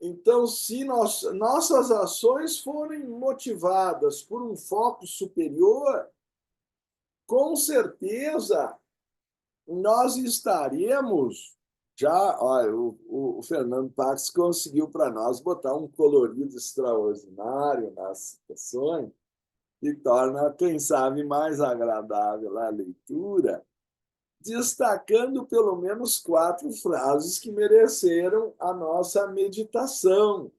Então, se nossas ações forem motivadas por um foco superior, com certeza nós estaremos já. Olha, o Fernando Pax conseguiu para nós botar um colorido extraordinário nas sessões que torna, quem sabe, mais agradável a leitura, destacando pelo menos 4 frases que mereceram a nossa meditação.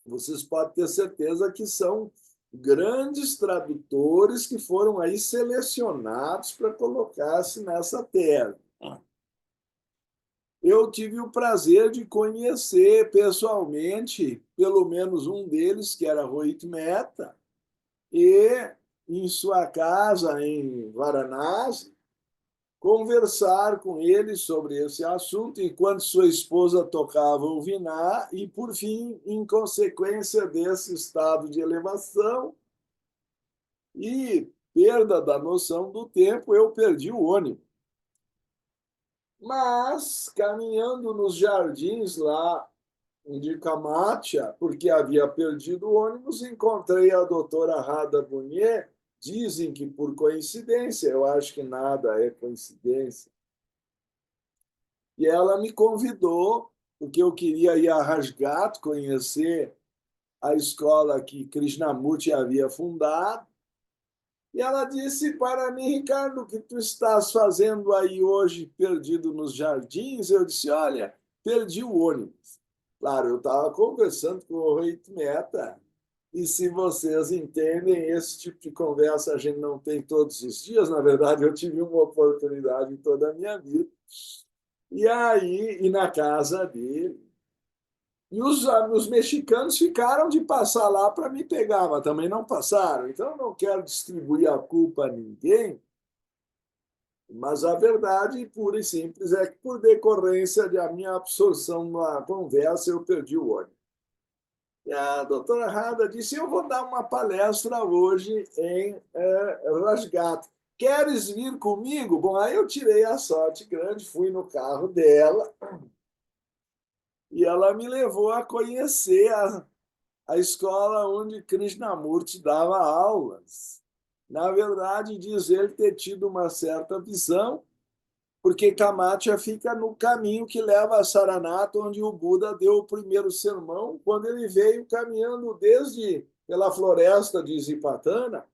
Vocês podem ter certeza que são grandes tradutores que foram aí selecionados para colocar-se nessa terra. Eu tive o prazer de conhecer pessoalmente pelo menos um deles, que era Rohit Mehta, e em sua casa em Varanasi, conversar com ele sobre esse assunto enquanto sua esposa tocava o viná e, por fim, em consequência desse estado de elevação e perda da noção do tempo, eu perdi o ônibus. Mas, caminhando nos jardins lá de Camacha, porque havia perdido o ônibus, encontrei a doutora Rada Bonier. Dizem que por coincidência, eu acho que nada é coincidência. E ela me convidou, porque eu queria ir a Rasgat conhecer a escola que Krishnamurti havia fundado. E ela disse para mim: Ricardo, o que tu estás fazendo aí hoje, perdido nos jardins? Eu disse: olha, perdi o ônibus. Claro, eu estava conversando com o Rei Meta, e se vocês entendem, esse tipo de conversa a gente não tem todos os dias. Na verdade, eu tive uma oportunidade em toda a minha vida. E aí, e na casa dele. E os mexicanos ficaram de passar lá para me pegar, mas também não passaram. Então, eu não quero distribuir a culpa a ninguém, mas a verdade pura e simples é que, por decorrência da minha absorção na conversa, eu perdi o ônibus. E a doutora Rada disse: eu vou dar uma palestra hoje em Rasgat. Queres vir comigo? Bom, aí eu tirei a sorte grande, fui no carro dela e ela me levou a conhecer a escola onde Krishnamurti dava aulas. Na verdade, diz ele ter tido uma certa visão, porque Kamathya fica no caminho que leva a Saranata, onde o Buda deu o primeiro sermão, quando ele veio caminhando desde pela floresta de Zipatana,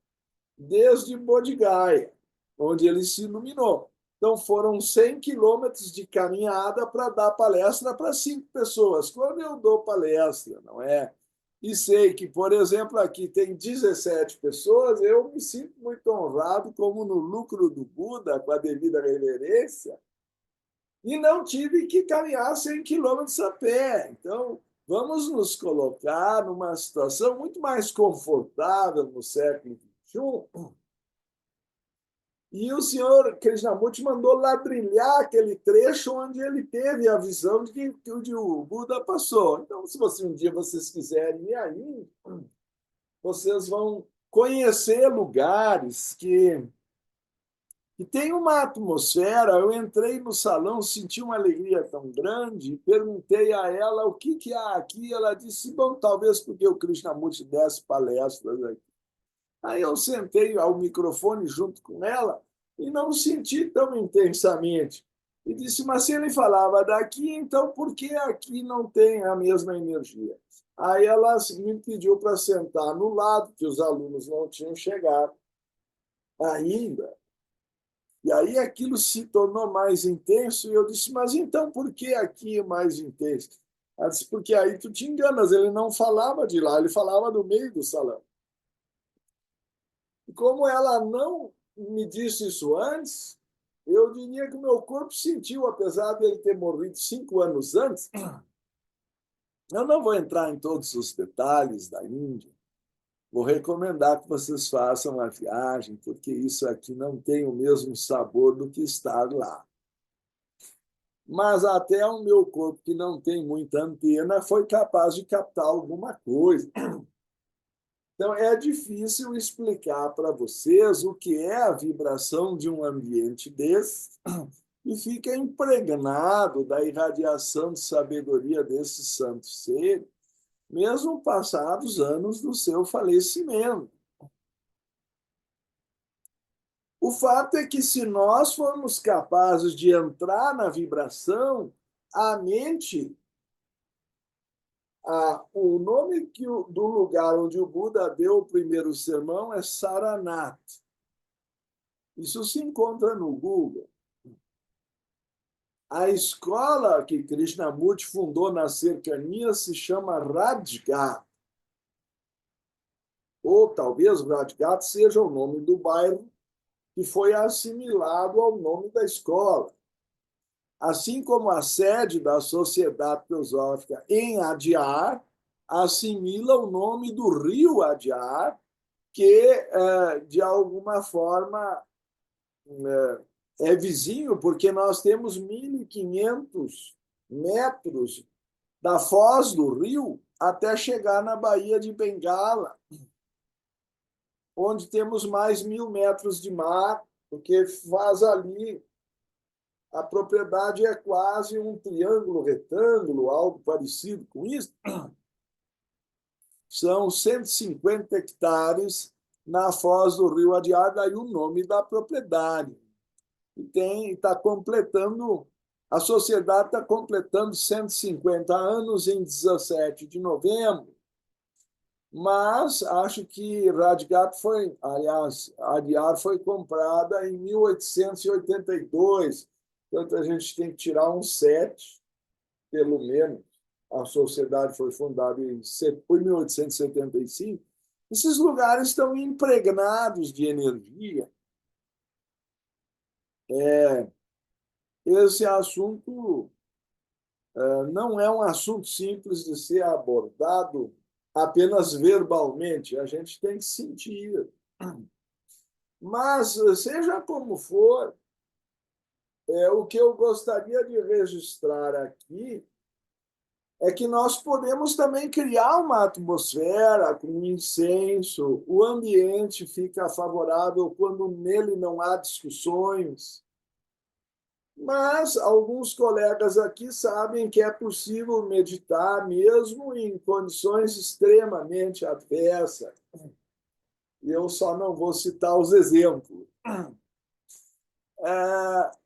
desde Bodh Gaya, onde ele se iluminou. Então, foram 100 quilômetros de caminhada para dar palestra para 5 pessoas. Quando eu dou palestra, não é? E sei que, por exemplo, aqui tem 17 pessoas, eu me sinto muito honrado, como no lucro do Buda, com a devida reverência, e não tive que caminhar 100 quilômetros a pé. Então, vamos nos colocar numa situação muito mais confortável no século XXI. E o senhor Krishnamurti mandou ladrilhar aquele trecho onde ele teve a visão de que o Buda passou. Então, se você, um dia vocês quiserem ir aí, vocês vão conhecer lugares que tem uma atmosfera. Eu entrei no salão, senti uma alegria tão grande, perguntei a ela o que há aqui. Ela disse: bom, talvez porque o Krishnamurti desse palestras aqui. Aí eu sentei ao microfone junto com ela e não senti tão intensamente. E disse: mas se ele falava daqui, então por que aqui não tem a mesma energia? Aí ela me pediu para sentar no lado, que os alunos não tinham chegado ainda. E aí aquilo se tornou mais intenso e eu disse: mas então por que aqui é mais intenso? Ela disse: porque aí tu te enganas, ele não falava de lá, ele falava do meio do salão. E como ela não me disse isso antes, eu diria que o meu corpo sentiu, apesar de ele ter morrido 5 anos antes. Eu não vou entrar em todos os detalhes da Índia. Vou recomendar que vocês façam a viagem, porque isso aqui não tem o mesmo sabor do que estar lá. Mas até o meu corpo, que não tem muita antena, foi capaz de captar alguma coisa. Então, é difícil explicar para vocês o que é a vibração de um ambiente desse e fica impregnado da irradiação de sabedoria desses santos seres, mesmo passados anos do seu falecimento. O fato é que, se nós formos capazes de entrar na vibração, a mente, o nome do lugar onde o Buda deu o primeiro sermão é Saranat. Isso se encontra no Google. A escola que Krishnamurti fundou na cercania se chama Radhgat. Ou talvez Radhgat seja o nome do bairro que foi assimilado ao nome da escola. Assim como a sede da Sociedade Teosófica em Adyar assimila o nome do rio Adyar, que, de alguma forma, é vizinho, porque nós temos 1.500 metros da foz do rio até chegar na Baía de Bengala, onde temos mais 1.000 metros de mar, porque faz ali a propriedade é quase um triângulo retângulo, algo parecido com isso. São 150 hectares na foz do rio Adiar, daí o nome da propriedade. E está completando, a sociedade está completando 150 anos em 17 de novembro, mas acho que Radgat foi, aliás, Adiar foi comprada em 1882, portanto a gente tem que tirar um 7, pelo menos. A sociedade foi fundada em 1875. Esses lugares estão impregnados de energia. Esse assunto não é um assunto simples de ser abordado apenas verbalmente, a gente tem que sentir. Mas, seja como for, o que eu gostaria de registrar aqui é que nós podemos também criar uma atmosfera com incenso, o ambiente fica favorável quando nele não há discussões. Mas alguns colegas aqui sabem que é possível meditar mesmo em condições extremamente adversas. E eu só não vou citar os exemplos.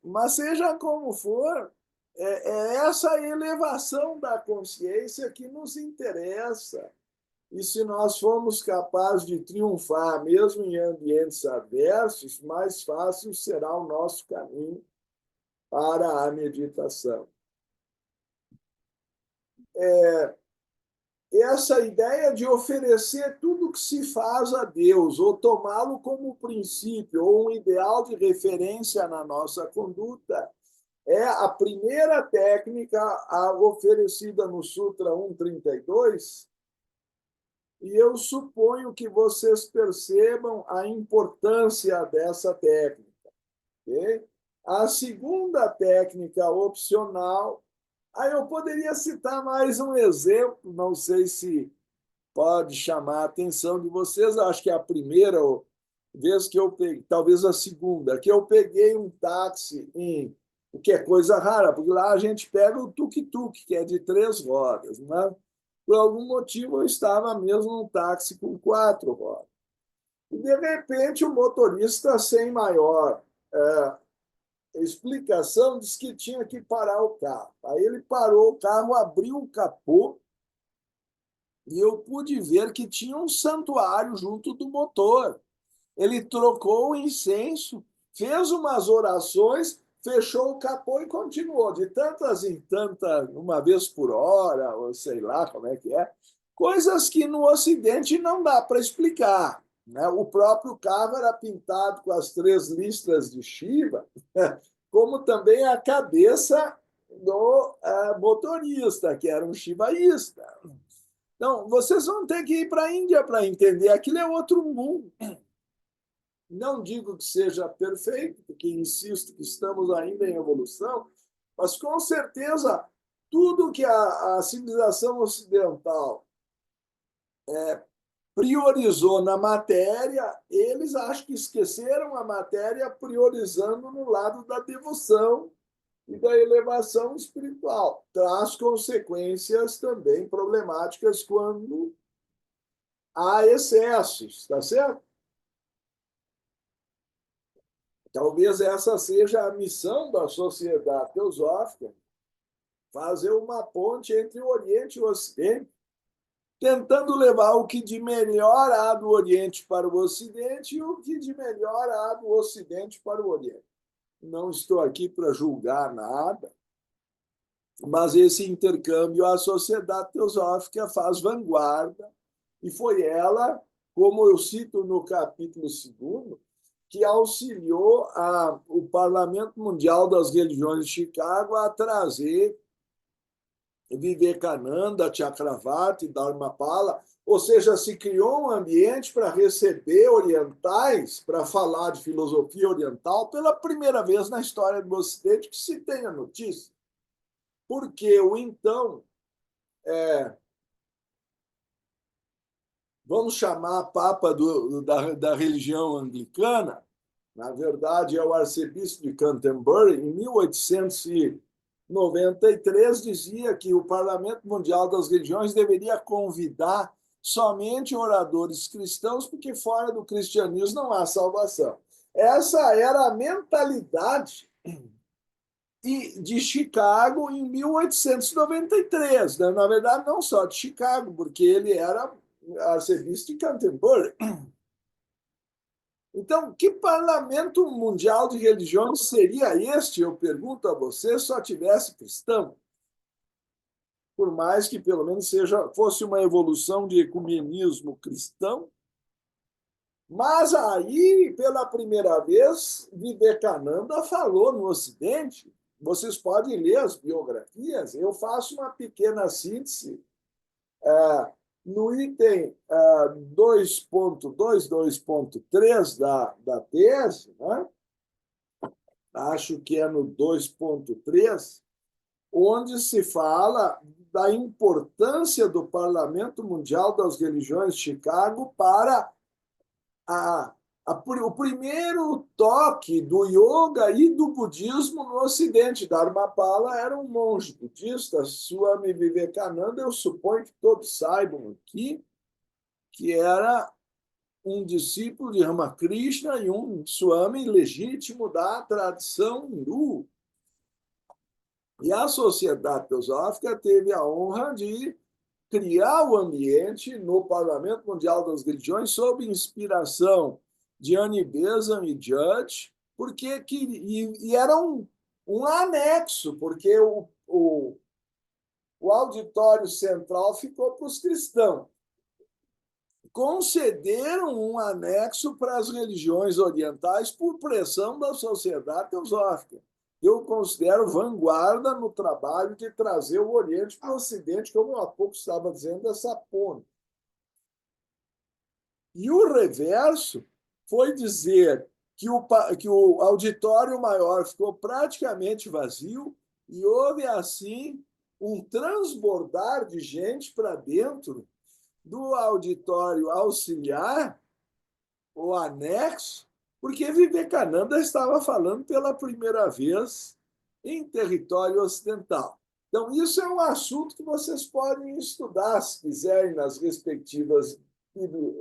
Mas seja como for, é essa elevação da consciência que nos interessa. E se nós formos capazes de triunfar, mesmo em ambientes adversos, mais fácil será o nosso caminho para a meditação. Essa ideia de oferecer tudo que se faz a Deus, ou tomá-lo como princípio, ou um ideal de referência na nossa conduta, é a primeira técnica oferecida no Sutra 132, e eu suponho que vocês percebam a importância dessa técnica. Okay? A segunda técnica opcional, aí eu poderia citar mais um exemplo, não sei se pode chamar a atenção de vocês, acho que é a primeira vez que eu peguei, talvez a segunda, que eu peguei um táxi o que é coisa rara, porque lá a gente pega o tuk-tuk, que é de 3 rodas, né? Por algum motivo eu estava mesmo num táxi com 4 rodas. E, de repente, o motorista, sem maior explicação, disse que tinha que parar o carro. Aí ele parou o carro, abriu o capô e eu pude ver que tinha um santuário junto do motor. Ele trocou o incenso, fez umas orações, fechou o capô e continuou, de tantas em tantas, uma vez por hora, ou sei lá como é que é, coisas que no Ocidente não dá para explicar. Né? O próprio carro era pintado com as 3 listras de Shiva, como também a cabeça do motorista, que era um shivaísta. Então, vocês vão ter que ir para a Índia para entender. Aquilo é outro mundo. Não digo que seja perfeito, porque insisto que estamos ainda em evolução, mas com certeza tudo que a civilização ocidental priorizou na matéria, eles acho que esqueceram a matéria priorizando no lado da devoção e da elevação espiritual. Traz consequências também problemáticas quando há excessos, está certo? Talvez essa seja a missão da sociedade teosófica, fazer uma ponte entre o Oriente e o Ocidente, tentando levar o que de melhor há do Oriente para o Ocidente e o que de melhor há do Ocidente para o Oriente. Não estou aqui para julgar nada, mas esse intercâmbio a sociedade teosófica faz vanguarda, e foi ela, como eu cito no capítulo 2º, que auxiliou o Parlamento Mundial das Religiões de Chicago a trazer Vivekananda, Chakravarti, Dharmapala, ou seja, se criou um ambiente para receber orientais, para falar de filosofia oriental, pela primeira vez na história do Ocidente que se tem a notícia. Porque o então, vamos chamar Papa da religião anglicana, na verdade é o arcebispo de Canterbury, em 1893, dizia que o Parlamento Mundial das Religiões deveria convidar somente oradores cristãos, porque fora do cristianismo não há salvação. Essa era a mentalidade de Chicago em 1893. Né? Na verdade, não só de Chicago, porque ele era arcebispo de Canterbury. Então, que parlamento mundial de religiões seria este, eu pergunto a você, se só tivesse cristão? Por mais que pelo menos fosse uma evolução de ecumenismo cristão. Mas aí, pela primeira vez, Vivekananda falou no Ocidente. Vocês podem ler as biografias, eu faço uma pequena síntese. No item 2.2.3 da tese, né? Acho que é no 2.3, onde se fala da importância do Parlamento Mundial das Religiões de Chicago para o primeiro toque do yoga e do budismo no Ocidente. Dharmapala era um monge budista, Swami Vivekananda, eu suponho que todos saibam aqui, que era um discípulo de Ramakrishna e um Swami legítimo da tradição hindu. E a Sociedade Teosófica teve a honra de criar o ambiente no Parlamento Mundial das Religiões sob inspiração de Annie Besant e Judge, porque era um anexo, porque o auditório central ficou para os cristãos. Concederam um anexo para as religiões orientais por pressão da Sociedade Teosófica. Eu considero vanguarda no trabalho de trazer o Oriente para o Ocidente, como eu há pouco estava dizendo, essa ponte. E o reverso foi dizer que o auditório maior ficou praticamente vazio e houve, assim, um transbordar de gente para dentro do auditório auxiliar, o anexo, porque Vivekananda estava falando pela primeira vez em território ocidental. Então, isso é um assunto que vocês podem estudar, se quiserem, nas respectivas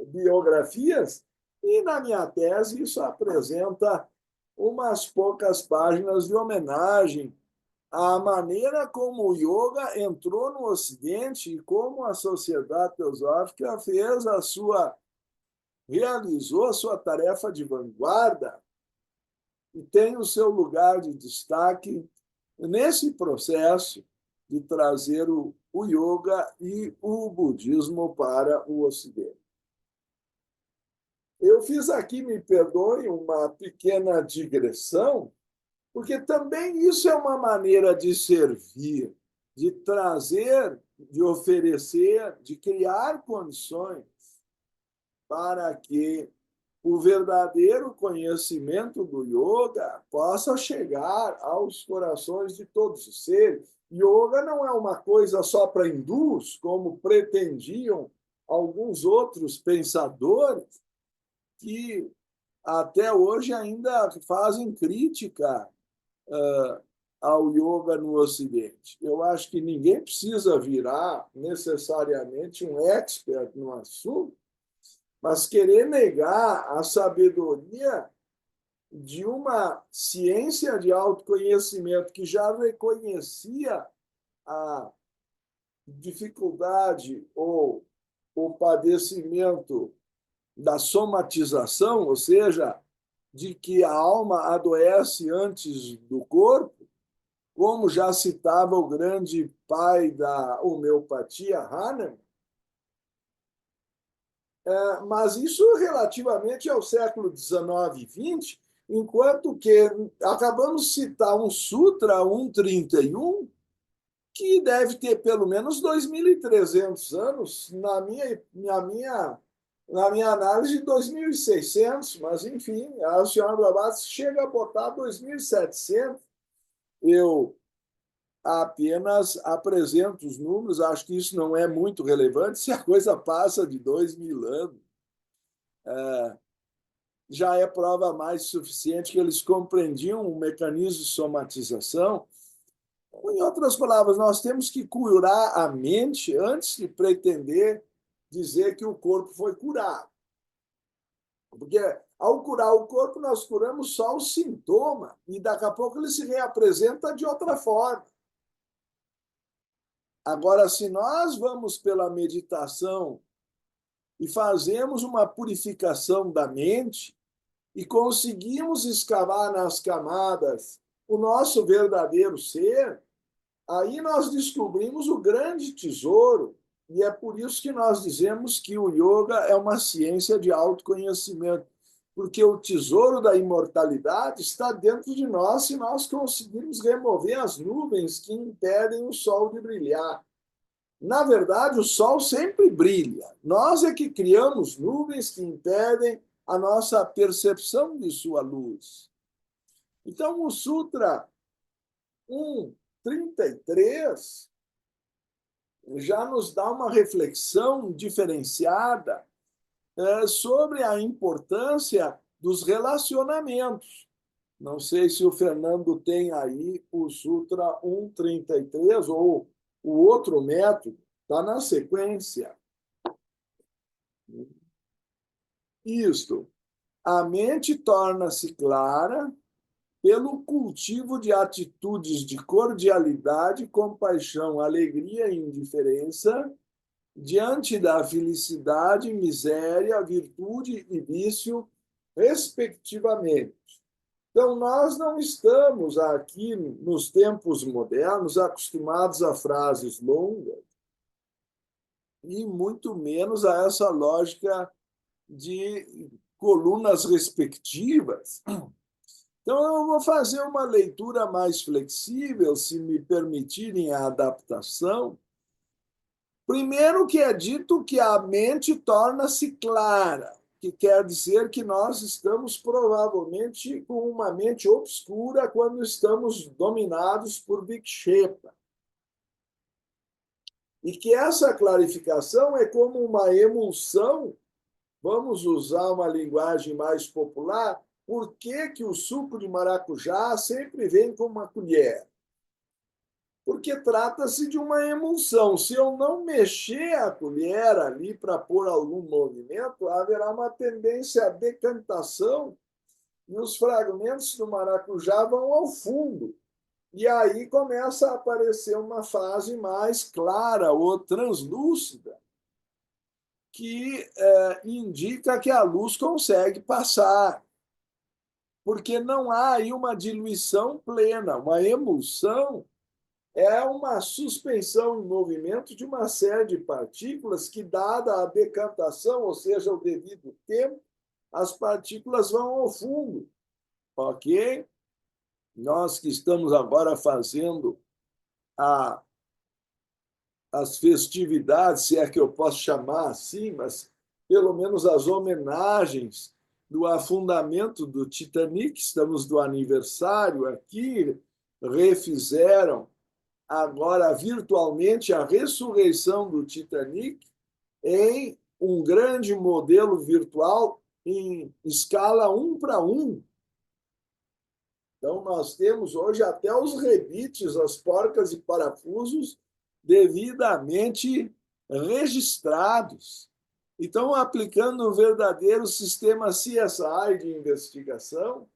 biografias, e na minha tese isso apresenta umas poucas páginas de homenagem à maneira como o yoga entrou no Ocidente e como a Sociedade Teosófica realizou a sua tarefa de vanguarda e tem o seu lugar de destaque nesse processo de trazer o yoga e o budismo para o Ocidente. Eu fiz aqui, me perdoe, uma pequena digressão, porque também isso é uma maneira de servir, de trazer, de oferecer, de criar condições para que o verdadeiro conhecimento do yoga possa chegar aos corações de todos os seres. Yoga não é uma coisa só para hindus, como pretendiam alguns outros pensadores que até hoje ainda fazem crítica ao yoga no Ocidente. Eu acho que ninguém precisa virar necessariamente um expert no assunto, mas querer negar a sabedoria de uma ciência de autoconhecimento que já reconhecia a dificuldade ou o padecimento da somatização, ou seja, de que a alma adoece antes do corpo, como já citava o grande pai da homeopatia, Hahnemann, mas isso relativamente ao século XIX e XX, enquanto que acabamos de citar um Sutra 131, que deve ter pelo menos 2.300 anos, na minha análise, 2.600, mas, enfim, a senhora Blavatsky chega a botar 2.700. Eu apenas apresento os números, acho que isso não é muito relevante se a coisa passa de 2.000 anos. já é prova mais suficiente que eles compreendiam o mecanismo de somatização. Em outras palavras, nós temos que curar a mente antes de pretender dizer que o corpo foi curado. Porque ao curar o corpo, nós curamos só o sintoma e daqui a pouco ele se reapresenta de outra forma. Agora, se nós vamos pela meditação e fazemos uma purificação da mente e conseguimos escavar nas camadas o nosso verdadeiro ser, aí nós descobrimos o grande tesouro. E é por isso que nós dizemos que o yoga é uma ciência de autoconhecimento, porque o tesouro da imortalidade está dentro de nós se nós conseguirmos remover as nuvens que impedem o sol de brilhar. Na verdade, o sol sempre brilha. Nós é que criamos nuvens que impedem a nossa percepção de sua luz. Então, o Sutra 1.33 já nos dá uma reflexão diferenciada sobre a importância dos relacionamentos. Não sei se o Fernando tem aí o Sutra 1.33 ou o outro método, está na sequência. Isto, a mente torna-se clara pelo cultivo de atitudes de cordialidade, compaixão, alegria e indiferença diante da felicidade, miséria, virtude e vício, respectivamente. Então, nós não estamos aqui, nos tempos modernos, acostumados a frases longas e muito menos a essa lógica de colunas respectivas. Então, eu vou fazer uma leitura mais flexível, se me permitirem a adaptação. Primeiro que é dito que a mente torna-se clara, que quer dizer que nós estamos provavelmente com uma mente obscura quando estamos dominados por vikshepa. E que essa clarificação é como uma emulsão, vamos usar uma linguagem mais popular. Por que que o suco de maracujá sempre vem com uma colher? Porque trata-se de uma emulsão. Se eu não mexer a colher ali para pôr algum movimento, haverá uma tendência à decantação e os fragmentos do maracujá vão ao fundo. E aí começa a aparecer uma fase mais clara ou translúcida, que indica que a luz consegue passar. Porque não há aí uma diluição plena, uma emulsão é uma suspensão em movimento de uma série de partículas que, dada a decantação, ou seja, o devido tempo, as partículas vão ao fundo. Ok? Nós que estamos agora fazendo as festividades, se é que eu posso chamar assim, mas pelo menos as homenagens do afundamento do Titanic, estamos do aniversário aqui, refizeram agora virtualmente a ressurreição do Titanic em um grande modelo virtual em escala 1:1. Então, nós temos hoje até os rebites, as porcas e parafusos devidamente registrados. Então, aplicando um verdadeiro sistema CSI de investigação,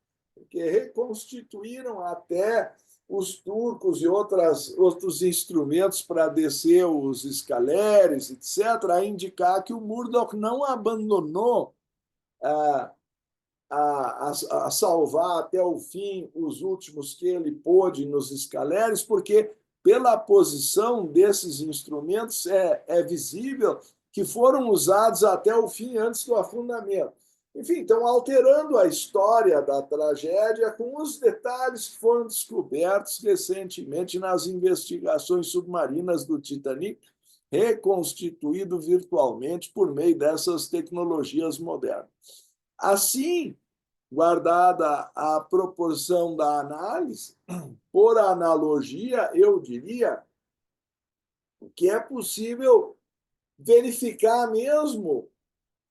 que reconstituíram até os turcos e outros instrumentos para descer os escaleres, etc., a indicar que o Murdoch não abandonou a salvar até o fim os últimos que ele pôde nos escaleres, porque pela posição desses instrumentos é visível que foram usados até o fim antes do afundamento. Enfim, estão alterando a história da tragédia com os detalhes que foram descobertos recentemente nas investigações submarinas do Titanic, reconstituído virtualmente por meio dessas tecnologias modernas. Assim, guardada a proporção da análise, por analogia, eu diria que é possível verificar mesmo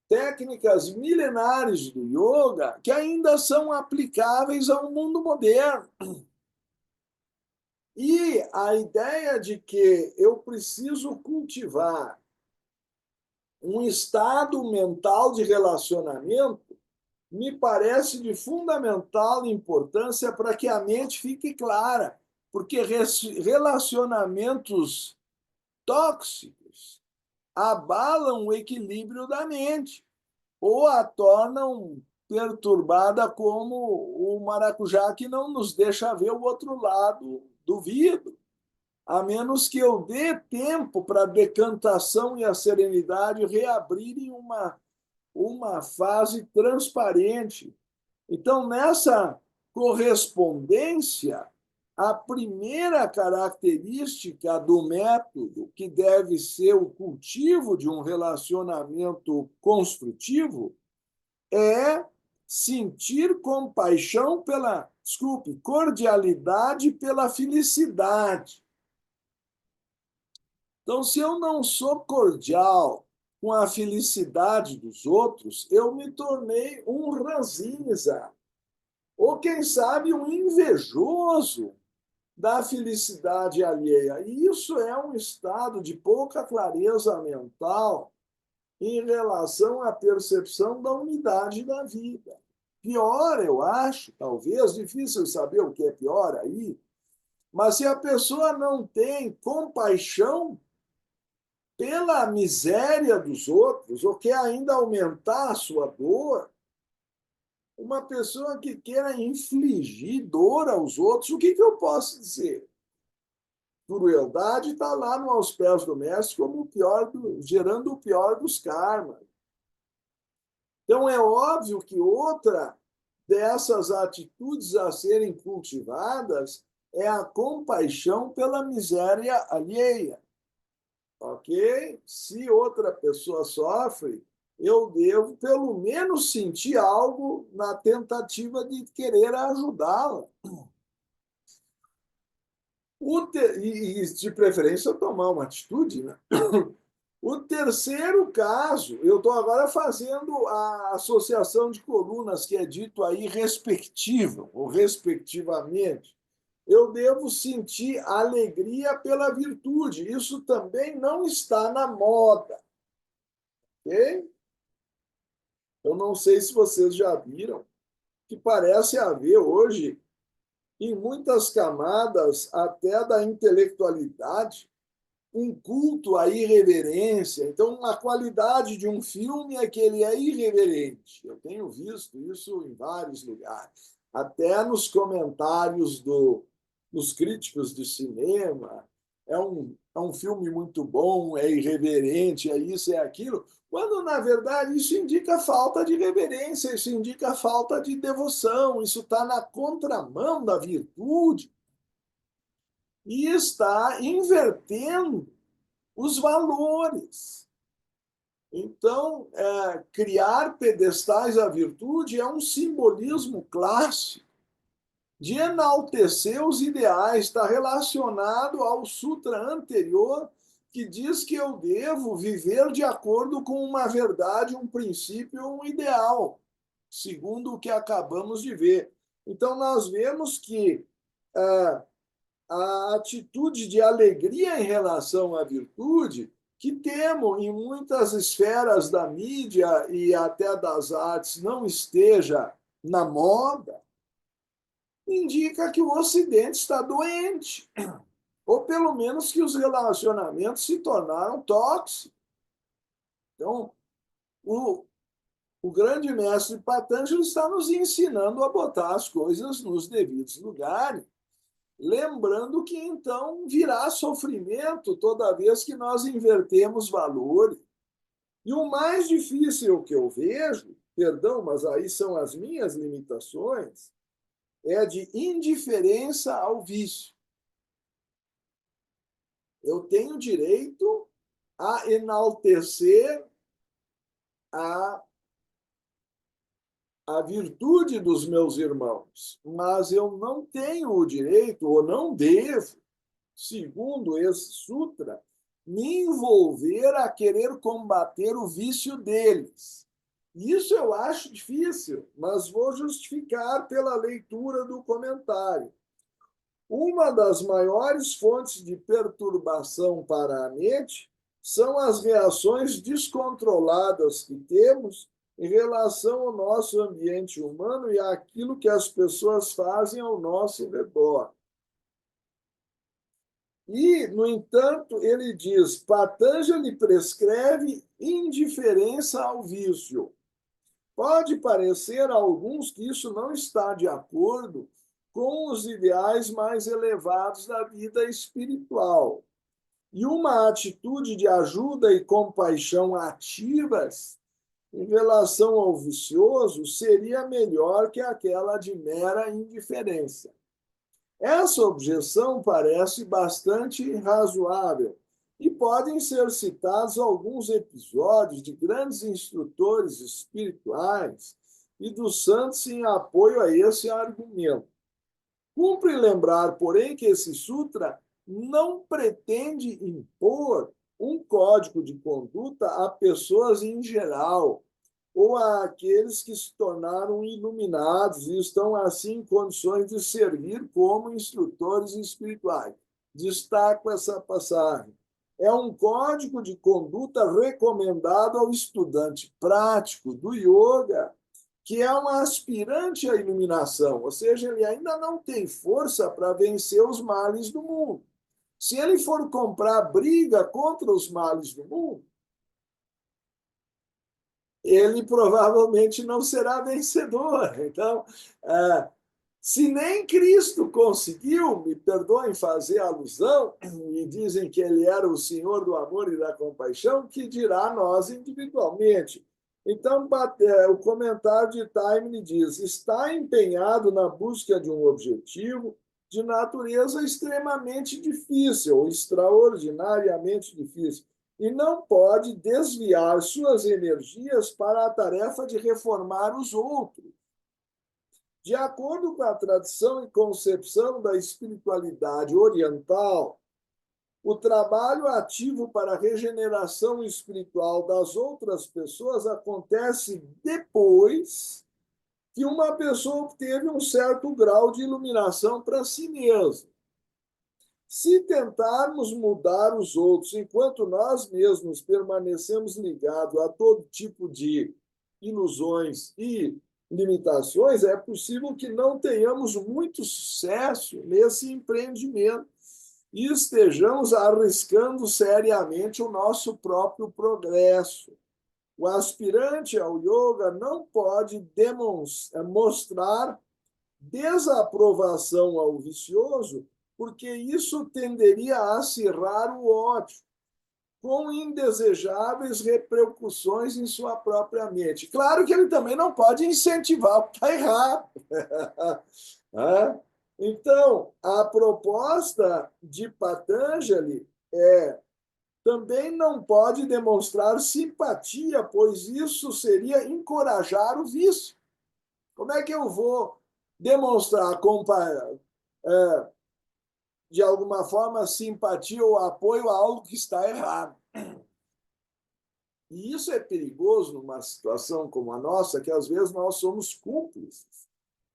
técnicas milenares do yoga que ainda são aplicáveis ao mundo moderno. E a ideia de que eu preciso cultivar um estado mental de relacionamento me parece de fundamental importância para que a mente fique clara, porque relacionamentos tóxicos abalam o equilíbrio da mente ou a tornam perturbada como o maracujá que não nos deixa ver o outro lado do vidro, a menos que eu dê tempo para a decantação e a serenidade reabrirem uma fase transparente. Então, nessa correspondência, a primeira característica do método, que deve ser o cultivo de um relacionamento construtivo, é sentir compaixão pela, desculpe, cordialidade pela felicidade. Então, se eu não sou cordial com a felicidade dos outros, eu me tornei um ranzinza, ou quem sabe um invejoso da felicidade alheia. E isso é um estado de pouca clareza mental em relação à percepção da unidade da vida. Pior, eu acho, talvez, difícil saber o que é pior aí, mas se a pessoa não tem compaixão pela miséria dos outros, ou quer ainda aumentar a sua dor, uma pessoa que queira infligir dor aos outros, o que eu posso dizer? Crueldade está lá no Aos Pés do Mestre como o pior gerando o pior dos karmas. Então, é óbvio que outra dessas atitudes a serem cultivadas é a compaixão pela miséria alheia. Ok? Se outra pessoa sofre, eu devo, pelo menos, sentir algo na tentativa de querer ajudá-la. E, de preferência, tomar uma atitude, né? O terceiro caso, eu estou agora fazendo a associação de colunas, que é dito aí respectivo, ou respectivamente. Eu devo sentir alegria pela virtude. Isso também não está na moda. Ok? Eu não sei se vocês já viram, que parece haver hoje, em muitas camadas até da intelectualidade, um culto à irreverência. Então, a qualidade de um filme é que ele é irreverente. Eu tenho visto isso em vários lugares. Até nos comentários dos críticos de cinema. É um filme muito bom, é irreverente, é isso, é aquilo. Quando, na verdade, isso indica falta de reverência, isso indica falta de devoção, isso está na contramão da virtude e está invertendo os valores. Então, criar pedestais à virtude é um simbolismo clássico de enaltecer os ideais, está relacionado ao sutra anterior, que diz que eu devo viver de acordo com uma verdade, um princípio, um ideal, segundo o que acabamos de ver. Então, nós vemos que a atitude de alegria em relação à virtude, que temo em muitas esferas da mídia e até das artes não esteja na moda, indica que o Ocidente está doente, ou pelo menos que os relacionamentos se tornaram tóxicos. Então, o grande mestre Patanjali está nos ensinando a botar as coisas nos devidos lugares, lembrando que então virá sofrimento toda vez que nós invertemos valores. E o mais difícil que eu vejo, perdão, mas aí são as minhas limitações, é de indiferença ao vício. Eu tenho direito a enaltecer a virtude dos meus irmãos, mas eu não tenho o direito, ou não devo, segundo esse sutra, me envolver a querer combater o vício deles. Isso eu acho difícil, mas vou justificar pela leitura do comentário. Uma das maiores fontes de perturbação para a mente são as reações descontroladas que temos em relação ao nosso ambiente humano e àquilo que as pessoas fazem ao nosso redor. E, no entanto, ele diz: Patanjali prescreve indiferença ao vício. Pode parecer a alguns que isso não está de acordo com os ideais mais elevados da vida espiritual. E uma atitude de ajuda e compaixão ativas em relação ao vicioso seria melhor que aquela de mera indiferença. Essa objeção parece bastante razoável e podem ser citados alguns episódios de grandes instrutores espirituais e dos santos em apoio a esse argumento. Cumpre lembrar, porém, que esse sutra não pretende impor um código de conduta a pessoas em geral ou àqueles que se tornaram iluminados e estão, assim, em condições de servir como instrutores espirituais. Destaco essa passagem. É um código de conduta recomendado ao estudante prático do yoga, que é um aspirante à iluminação, ou seja, ele ainda não tem força para vencer os males do mundo. Se ele for comprar briga contra os males do mundo, ele provavelmente não será vencedor. Então, se nem Cristo conseguiu, me perdoem fazer alusão, e dizem que ele era o Senhor do amor e da compaixão, que dirá nós individualmente. Então, o comentário de Taimni diz: está empenhado na busca de um objetivo de natureza extremamente difícil, ou extraordinariamente difícil, e não pode desviar suas energias para a tarefa de reformar os outros. De acordo com a tradição e concepção da espiritualidade oriental, o trabalho ativo para a regeneração espiritual das outras pessoas acontece depois que uma pessoa obteve um certo grau de iluminação para si mesma. Se tentarmos mudar os outros enquanto nós mesmos permanecemos ligados a todo tipo de ilusões e limitações, é possível que não tenhamos muito sucesso nesse empreendimento e estejamos arriscando seriamente o nosso próprio progresso. O aspirante ao yoga não pode mostrar desaprovação ao vicioso, porque isso tenderia a acirrar o ódio, com indesejáveis repercussões em sua própria mente. Claro que ele também não pode incentivar o que está errado. Então, a proposta de Patanjali também não pode demonstrar simpatia, pois isso seria encorajar o vício. Como é que eu vou demonstrar de alguma forma simpatia ou apoio a algo que está errado? E isso é perigoso numa situação como a nossa, que às vezes nós somos cúmplices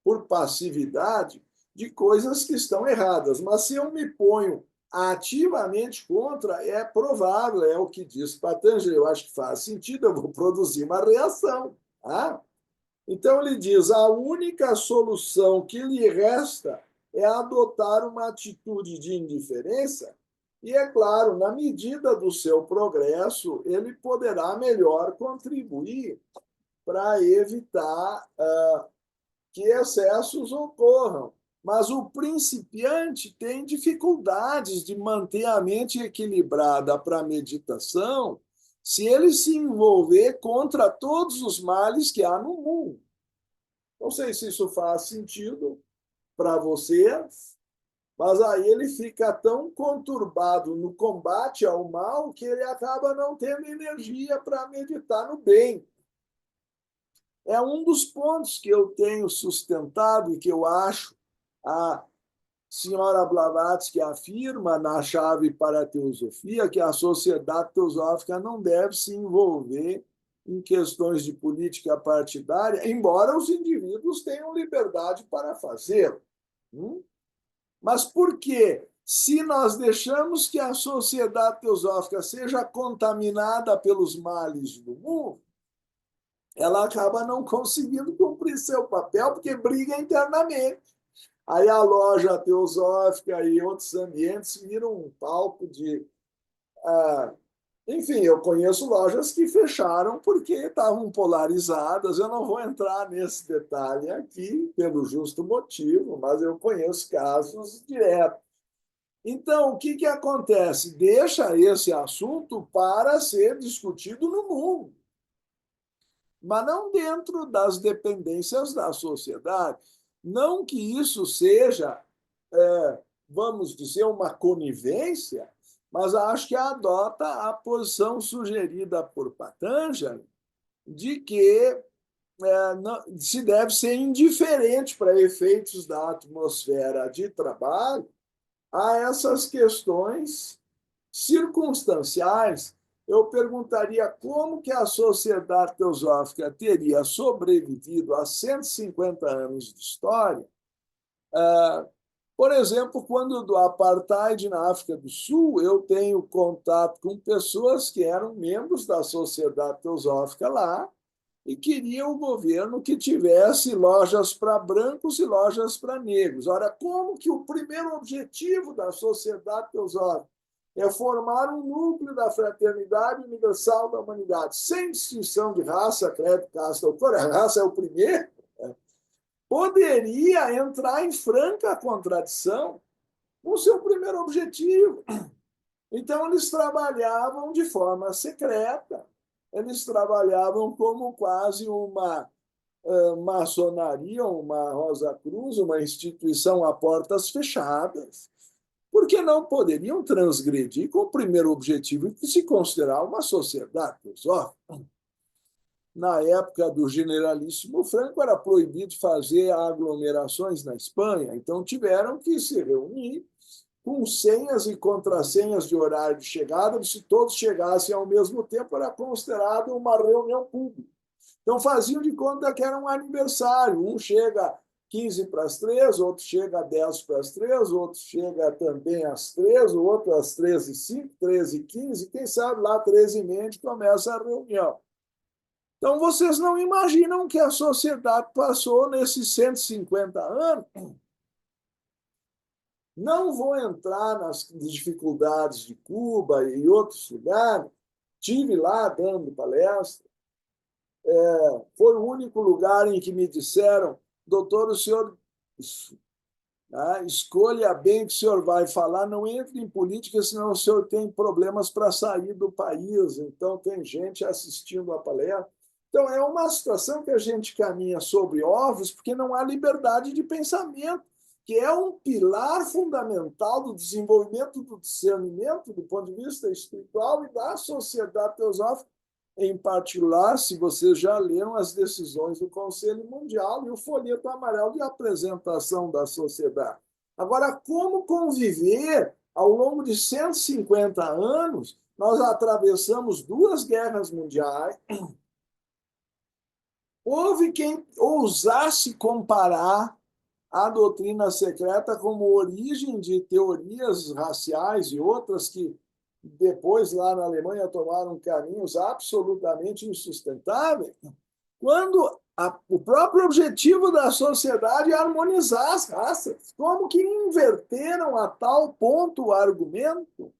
por passividade de coisas que estão erradas. Mas se eu me ponho ativamente contra, é provável, é o que diz Patanjali, eu acho que faz sentido, eu vou produzir uma reação. Então ele diz: a única solução que lhe resta é adotar uma atitude de indiferença, e, é claro, na medida do seu progresso, ele poderá melhor contribuir para evitar que excessos ocorram. Mas o principiante tem dificuldades de manter a mente equilibrada para a meditação se ele se envolver contra todos os males que há no mundo. Não sei se isso faz sentido para vocês, mas aí ele fica tão conturbado no combate ao mal que ele acaba não tendo energia para meditar no bem. É um dos pontos que eu tenho sustentado e que eu acho a senhora Blavatsky afirma na chave para a teosofia, que a sociedade teosófica não deve se envolver em questões de política partidária, embora os indivíduos tenham liberdade para fazê-lo. Mas por quê? Se nós deixamos que a sociedade teosófica seja contaminada pelos males do mundo, ela acaba não conseguindo cumprir seu papel, porque briga internamente. Aí a loja teosófica e outros ambientes viram um palco de... Enfim, eu conheço lojas que fecharam porque estavam polarizadas. Eu não vou entrar nesse detalhe aqui, pelo justo motivo, mas eu conheço casos diretos. Então, o que acontece? Deixa esse assunto para ser discutido no mundo, mas não dentro das dependências da sociedade. Não que isso seja, vamos dizer, uma conivência, mas acho que adota a posição sugerida por Patanjali de que se deve ser indiferente para efeitos da atmosfera de trabalho a essas questões circunstanciais. Eu perguntaria como que a sociedade teosófica teria sobrevivido a 150 anos de história. Por exemplo, quando do apartheid na África do Sul, eu tenho contato com pessoas que eram membros da sociedade teosófica lá e queriam o governo que tivesse lojas para brancos e lojas para negros. Ora, como que o primeiro objetivo da sociedade teosófica é formar um núcleo da fraternidade universal da humanidade, sem distinção de raça, credo, casta ou cor, a raça é o primeiro, poderia entrar em franca contradição com o seu primeiro objetivo. Então, eles trabalhavam de forma secreta, eles trabalhavam como quase uma maçonaria, uma Rosa Cruz, uma instituição a portas fechadas, porque não poderiam transgredir com o primeiro objetivo de se considerar uma sociedade teosófica. Na época do generalíssimo Franco, era proibido fazer aglomerações na Espanha, então tiveram que se reunir com senhas e contrassenhas de horário de chegada. Se todos chegassem ao mesmo tempo, era considerado uma reunião pública. Então faziam de conta que era um aniversário. Um chega 15 para as 3, outro chega 10 para as 3, outro chega também às 3, o outro às 13h05, 13h15, quem sabe lá 13h20 começa a reunião. Então, vocês não imaginam que a sociedade passou nesses 150 anos. Não vou entrar nas dificuldades de Cuba e outros lugares. Estive lá dando palestra. Foi o único lugar em que me disseram: doutor, o senhor escolha bem o que o senhor vai falar, não entre em política, senão o senhor tem problemas para sair do país. Então, tem gente assistindo a palestra. Então, é uma situação que a gente caminha sobre ovos, porque não há liberdade de pensamento, que é um pilar fundamental do desenvolvimento do discernimento do ponto de vista espiritual e da sociedade teosófica, em particular, se vocês já leram as decisões do Conselho Mundial e o folheto amarelo de apresentação da sociedade. Agora, como conviver ao longo de 150 anos? Nós atravessamos 2 guerras mundiais. Houve quem ousasse comparar a doutrina secreta como origem de teorias raciais e outras que depois, lá na Alemanha, tomaram caminhos absolutamente insustentáveis, quando o próprio objetivo da sociedade é harmonizar as raças. Como que inverteram a tal ponto o argumento?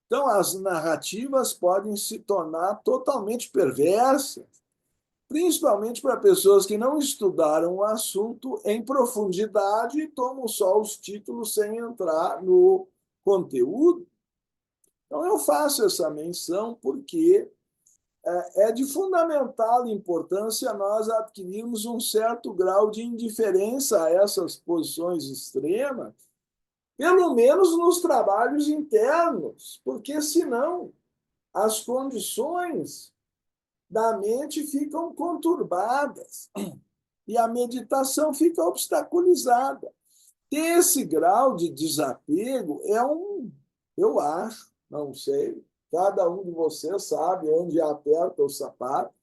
Então, as narrativas podem se tornar totalmente perversas, principalmente para pessoas que não estudaram o assunto em profundidade e tomam só os títulos sem entrar no conteúdo. Então, eu faço essa menção porque é de fundamental importância nós adquirirmos um certo grau de indiferença a essas posições extremas, pelo menos nos trabalhos internos, porque senão as condições da mente ficam conturbadas e a meditação fica obstaculizada. Ter esse grau de desapego eu acho, não sei, cada um de vocês sabe onde aperta o sapato,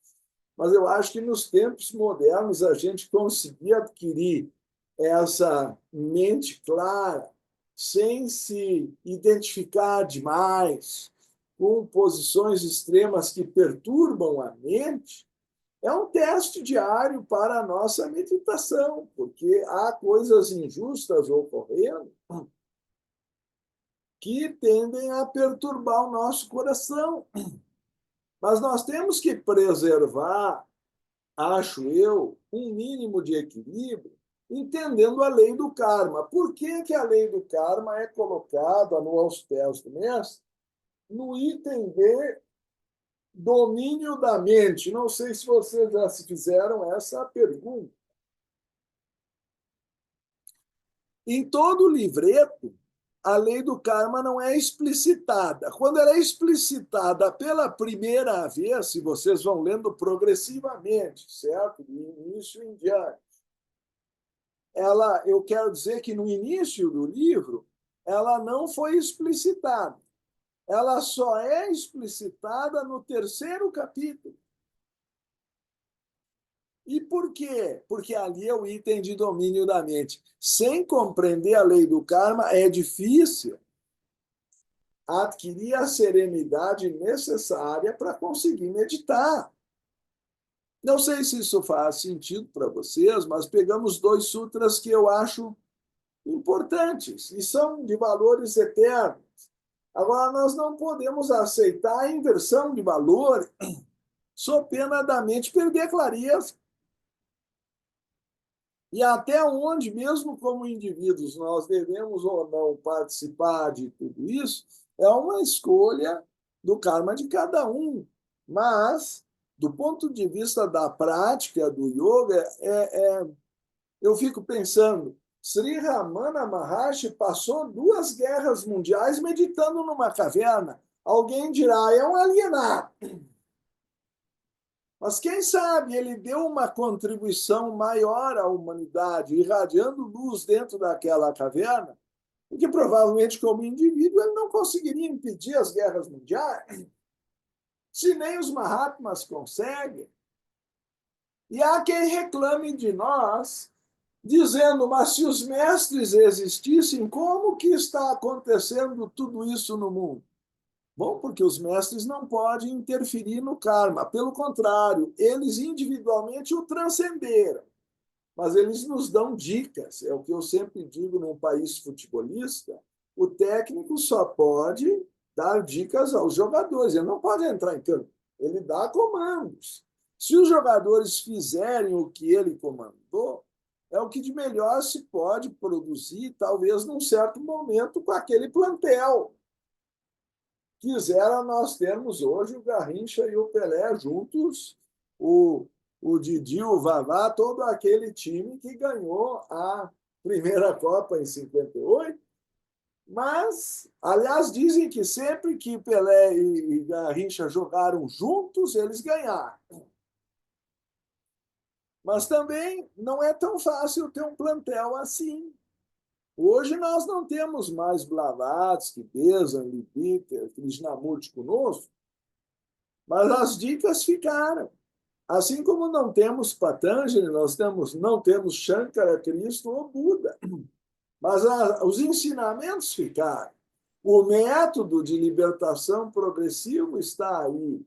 mas eu acho que nos tempos modernos a gente conseguir adquirir essa mente clara, sem se identificar demais com posições extremas que perturbam a mente, é um teste diário para a nossa meditação, porque há coisas injustas ocorrendo que tendem a perturbar o nosso coração. Mas nós temos que preservar, acho eu, um mínimo de equilíbrio, entendendo a lei do karma. Por que, que a lei do karma é colocada no aos pés do mestre? No item de domínio da mente. Não sei se vocês já se fizeram essa pergunta. Em todo o livreto, a lei do karma não é explicitada. Quando ela é explicitada pela primeira vez, se vocês vão lendo progressivamente, certo? Do início em diante. Eu quero dizer que no início do livro, ela não foi explicitada. Ela só é explicitada no terceiro capítulo. E por quê? Porque ali é o item de domínio da mente. Sem compreender a lei do karma, é difícil adquirir a serenidade necessária para conseguir meditar. Não sei se isso faz sentido para vocês, mas pegamos dois sutras que eu acho importantes e são de valores eternos. Agora, nós não podemos aceitar a inversão de valor sob pena da mente perder a clareza. E até onde, mesmo como indivíduos, nós devemos ou não participar de tudo isso, é uma escolha do karma de cada um. Mas, do ponto de vista da prática do yoga, eu fico pensando, Sri Ramana Maharshi passou 2 guerras mundiais meditando numa caverna. Alguém dirá, é um alienado. Mas quem sabe ele deu uma contribuição maior à humanidade, irradiando luz dentro daquela caverna, porque provavelmente, como indivíduo, ele não conseguiria impedir as guerras mundiais, se nem os Mahatmas conseguem. E há quem reclame de nós, dizendo, mas se os mestres existissem, como que está acontecendo tudo isso no mundo? Bom, porque os mestres não podem interferir no karma. Pelo contrário, eles individualmente o transcenderam. Mas eles nos dão dicas. É o que eu sempre digo num país futebolista. O técnico só pode dar dicas aos jogadores. Ele não pode entrar em campo. Ele dá comandos. Se os jogadores fizerem o que ele comandou, é o que de melhor se pode produzir, talvez num certo momento, com aquele plantel. Quisera nós termos hoje o Garrincha e o Pelé juntos, o Didi, o Vavá, todo aquele time que ganhou a primeira Copa em 58. Mas, aliás, dizem que sempre que Pelé e Garrincha jogaram juntos, eles ganharam. Mas também não é tão fácil ter um plantel assim. Hoje nós não temos mais Blavatsky, Bezan, Lipiker, Krishnamurti conosco, mas as dicas ficaram. Assim como não temos Patanjali, não temos Shankara, Cristo ou Buda, mas os ensinamentos ficaram. O método de libertação progressivo está aí.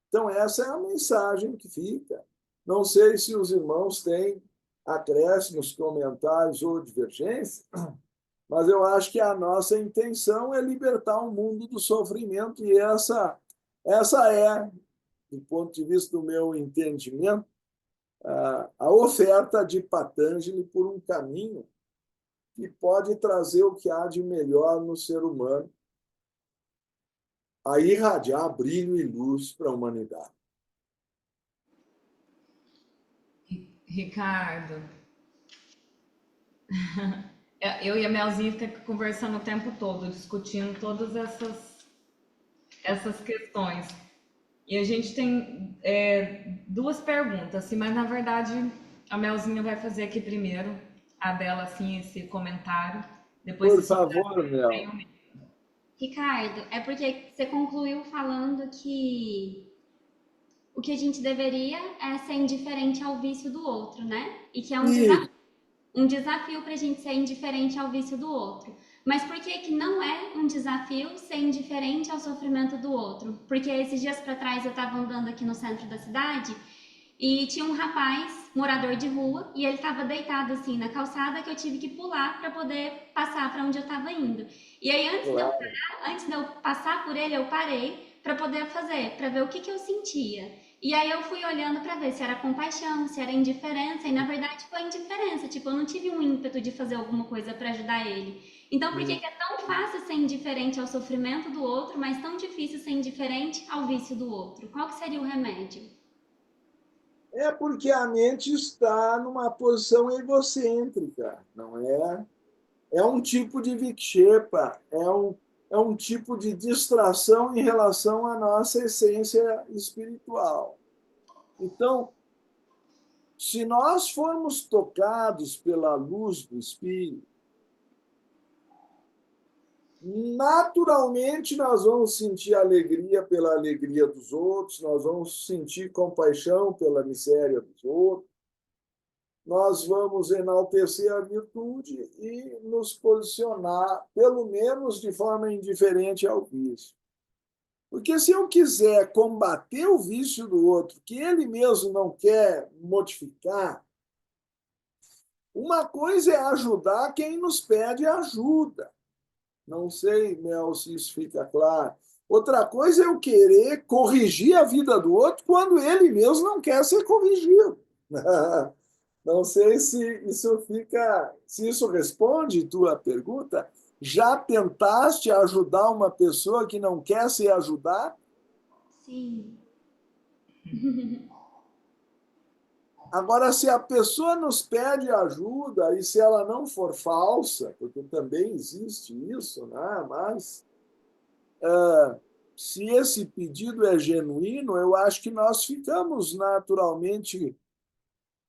Então, essa é a mensagem que fica. Não sei se os irmãos têm acréscimos, comentários ou divergências, mas eu acho que a nossa intenção é libertar o mundo do sofrimento, e essa é, do ponto de vista do meu entendimento, a oferta de Patanjali por um caminho que pode trazer o que há de melhor no ser humano, a irradiar brilho e luz para a humanidade. Ricardo, eu e a Melzinha ficamos conversando o tempo todo, discutindo todas essas questões. E a gente tem 2 perguntas, assim, mas na verdade a Melzinha vai fazer aqui primeiro, a dela, assim, esse comentário. Depois, Por se favor, souber, Mel. vem o meu. Ricardo, é porque você concluiu falando que o que a gente deveria é ser indiferente ao vício do outro, né? E que é E um desafio para a gente ser indiferente ao vício do outro. Mas por que que não é um desafio ser indiferente ao sofrimento do outro? Porque esses dias para trás eu estava andando aqui no centro da cidade e tinha um rapaz, morador de rua, e ele estava deitado assim na calçada que eu tive que pular para poder passar para onde eu estava indo. E aí claro, antes de eu passar por ele, eu parei para poder fazer, para ver o que que eu sentia. E aí eu fui olhando para ver se era compaixão, se era indiferença, e na verdade foi indiferença, tipo, eu não tive um ímpeto de fazer alguma coisa para ajudar ele. Então, por que que é tão fácil ser indiferente ao sofrimento do outro, mas tão difícil ser indiferente ao vício do outro? Qual que seria o remédio? é porque a mente está numa posição egocêntrica, não é? É um tipo de vikshepa, é um tipo de distração em relação à nossa essência espiritual. Então, se nós formos tocados pela luz do Espírito, naturalmente nós vamos sentir alegria pela alegria dos outros, nós vamos sentir compaixão pela miséria dos outros, nós vamos enaltecer a virtude e nos posicionar, pelo menos de forma indiferente ao vício. Porque se eu quiser combater o vício do outro, que ele mesmo não quer modificar, uma coisa é ajudar quem nos pede ajuda. Não sei, Mel, se isso fica claro. Outra coisa é eu querer corrigir a vida do outro quando ele mesmo não quer ser corrigido. Não sei se isso responde tua pergunta. Já tentaste ajudar uma pessoa que não quer ser ajudada? Sim. Agora, se a pessoa nos pede ajuda e se ela não for falsa, porque também existe isso, né? Mas se esse pedido é genuíno, eu acho que nós ficamos naturalmente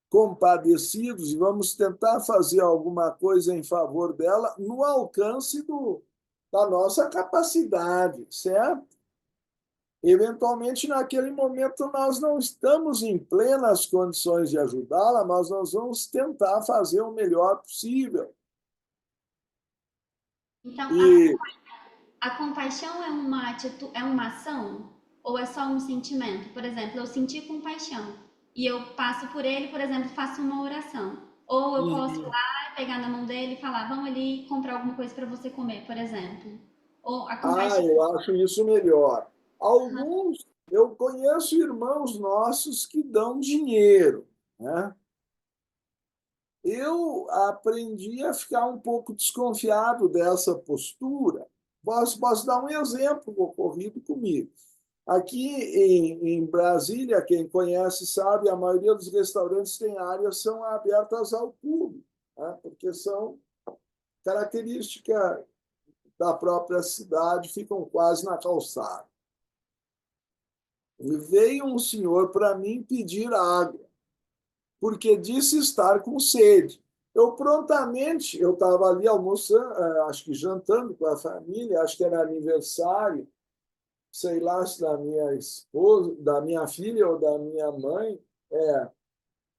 compadecidos e vamos tentar fazer alguma coisa em favor dela no alcance da nossa capacidade, certo? Eventualmente, naquele momento, nós não estamos em plenas condições de ajudá-la, mas nós vamos tentar fazer o melhor possível. Então, E a compaixão é uma atitude, é uma ação ou é só um sentimento? Por exemplo, eu senti compaixão e eu passo por ele, por exemplo, faço uma oração. Ou eu posso ir e lá, pegar na mão dele e falar, vamos ali comprar alguma coisa para você comer, por exemplo. Ou a ah, compaixão. eu acho isso melhor. Alguns, eu conheço irmãos nossos que dão dinheiro, né? Eu aprendi a ficar um pouco desconfiado dessa postura. Posso dar um exemplo ocorrido comigo. Aqui em Brasília, quem conhece sabe, a maioria dos restaurantes tem áreas são abertas ao público, né? Porque são característica da própria cidade, ficam quase na calçada. E veio um senhor para mim pedir água, porque disse estar com sede. Eu prontamente, eu estava ali almoçando, acho que jantando com a família, acho que era aniversário, sei lá se da minha esposa, da minha filha ou da minha mãe,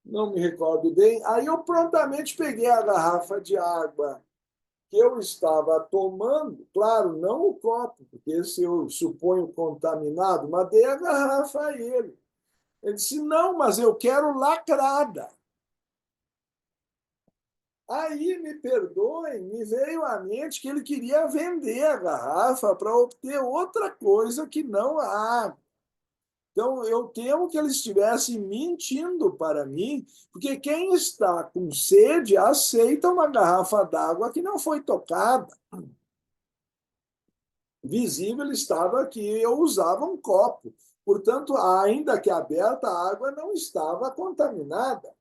não me recordo bem. Aí eu prontamente peguei a garrafa de água que eu estava tomando, claro, não o copo, porque esse eu suponho contaminado, mas dei a garrafa a ele. Ele disse: não, mas eu quero lacrada. Aí, me perdoem, me veio à mente que ele queria vender a garrafa para obter outra coisa que não a água. Então, eu temo que ele estivesse mentindo para mim, porque quem está com sede aceita uma garrafa d'água que não foi tocada. Visível estava que eu usava um copo. Portanto, ainda que aberta, a água não estava contaminada.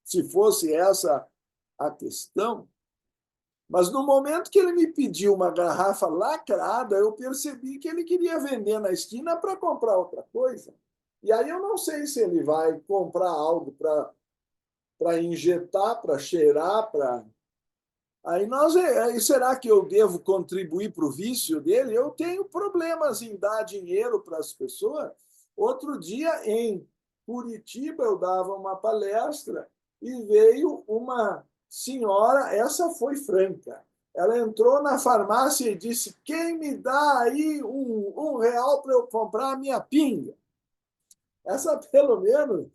Se fosse essa a questão. Mas no momento que ele me pediu uma garrafa lacrada, eu percebi que ele queria vender na esquina para comprar outra coisa. E aí eu não sei se ele vai comprar algo para injetar, para cheirar, para. Aí será que eu devo contribuir para o vício dele? Eu tenho problemas em dar dinheiro para as pessoas, Outro dia, em Curitiba, eu dava uma palestra e veio uma senhora, essa foi franca. Ela entrou na farmácia e disse: quem me dá aí um real para eu comprar a minha pinga? Essa, pelo menos,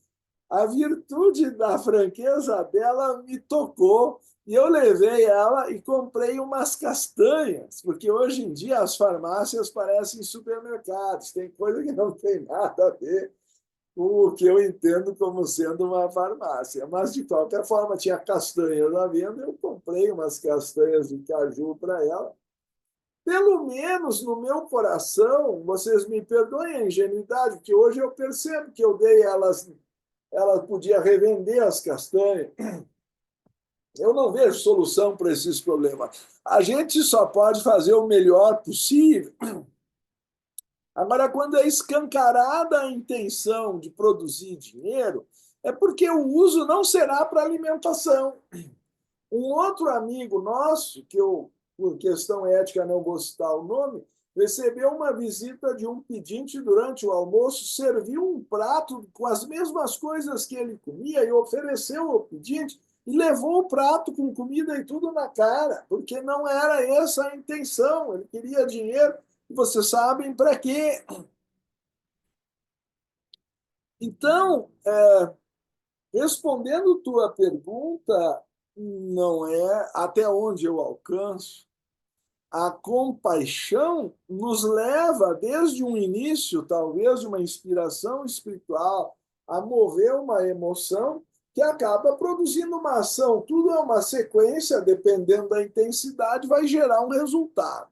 a virtude da franqueza dela me tocou. E eu levei ela e comprei umas castanhas, porque hoje em dia as farmácias parecem supermercados, tem coisa que não tem nada a ver com o que eu entendo como sendo uma farmácia. Mas, de qualquer forma, tinha castanhas à venda, eu comprei umas castanhas de caju para ela. Pelo menos no meu coração, vocês me perdoem a ingenuidade, porque hoje eu percebo que eu dei elas, ela podia revender as castanhas. Eu não vejo solução para esses problemas. A gente só pode fazer o melhor possível. Agora, quando é escancarada a intenção de produzir dinheiro, é porque o uso não será para alimentação. Um outro amigo nosso, que eu, por questão ética, não vou citar o nome, recebeu uma visita de um pedinte durante o almoço, serviu um prato com as mesmas coisas que ele comia e ofereceu ao pedinte e levou o prato com comida e tudo na cara, porque não era essa a intenção, ele queria dinheiro, e vocês sabem para quê. Então, respondendo tua pergunta, não é até onde eu alcanço. A compaixão nos leva, desde um início, talvez, de uma inspiração espiritual, a mover uma emoção que acaba produzindo uma ação. Tudo é uma sequência, dependendo da intensidade, vai gerar um resultado.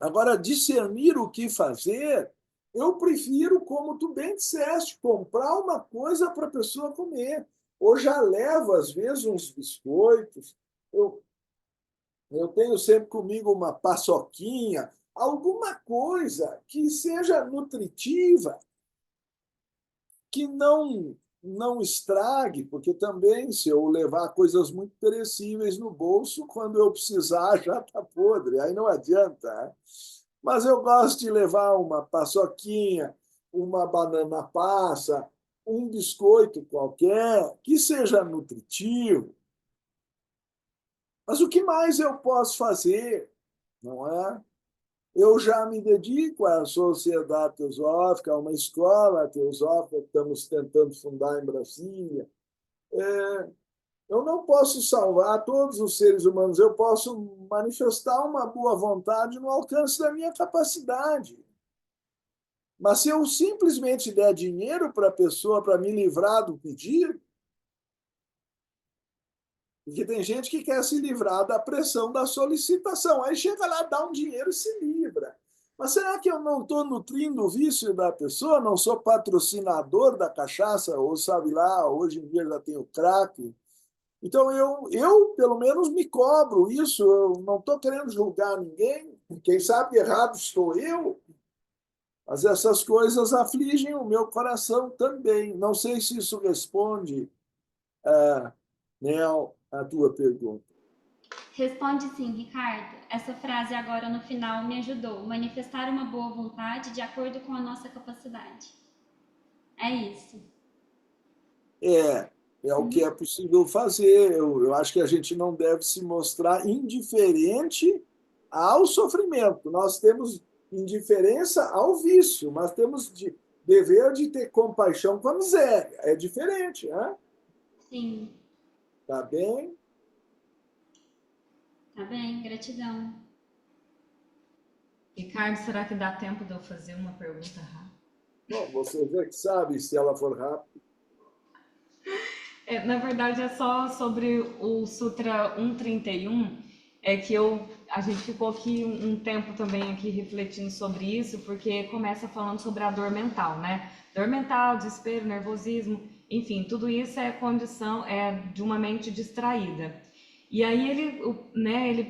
Agora, discernir o que fazer, eu prefiro, como tu bem disseste, comprar uma coisa para a pessoa comer. Ou já levo, às vezes, uns biscoitos. Eu tenho sempre comigo uma paçoquinha, alguma coisa que seja nutritiva, que não estrague, porque também, se eu levar coisas muito perecíveis no bolso, quando eu precisar já está podre, aí não adianta. Né? Mas eu gosto de levar uma paçoquinha, uma banana passa, um biscoito qualquer, que seja nutritivo. Mas o que mais eu posso fazer, não é? Eu já me dedico à Sociedade Teosófica, a uma escola teosófica que estamos tentando fundar em Brasília. Eu não posso salvar todos os seres humanos, eu posso manifestar uma boa vontade no alcance da minha capacidade. Mas se eu simplesmente der dinheiro para a pessoa para me livrar do pedido, porque tem gente que quer se livrar da pressão da solicitação. Aí chega lá, dá um dinheiro e se livra. Mas será que eu não estou nutrindo o vício da pessoa? Não sou patrocinador da cachaça? Ou sabe lá, hoje em dia já tem o crack. Então eu pelo menos, me cobro isso. Eu não estou querendo julgar ninguém. Quem sabe errado estou eu. Mas essas coisas afligem o meu coração também. Não sei se isso responde, Nel, a tua pergunta. Responde sim, Ricardo. Essa frase agora no final me ajudou. Manifestar uma boa vontade de acordo com a nossa capacidade. É isso. É o que é possível fazer. Eu acho que a gente não deve se mostrar indiferente ao sofrimento. Nós temos indiferença ao vício, mas temos dever de ter compaixão com a miséria. É diferente, né? Sim. Tá bem? Tá bem, gratidão. Ricardo, será que dá tempo de eu fazer uma pergunta rápida? Bom, você vê que sabe se ela for rápida. Na verdade, é só sobre o Sutra 131, que a gente ficou aqui um tempo também aqui refletindo sobre isso, porque começa falando sobre a dor mental, né? Dor mental, desespero, nervosismo, enfim, tudo isso é condição de uma mente distraída. E aí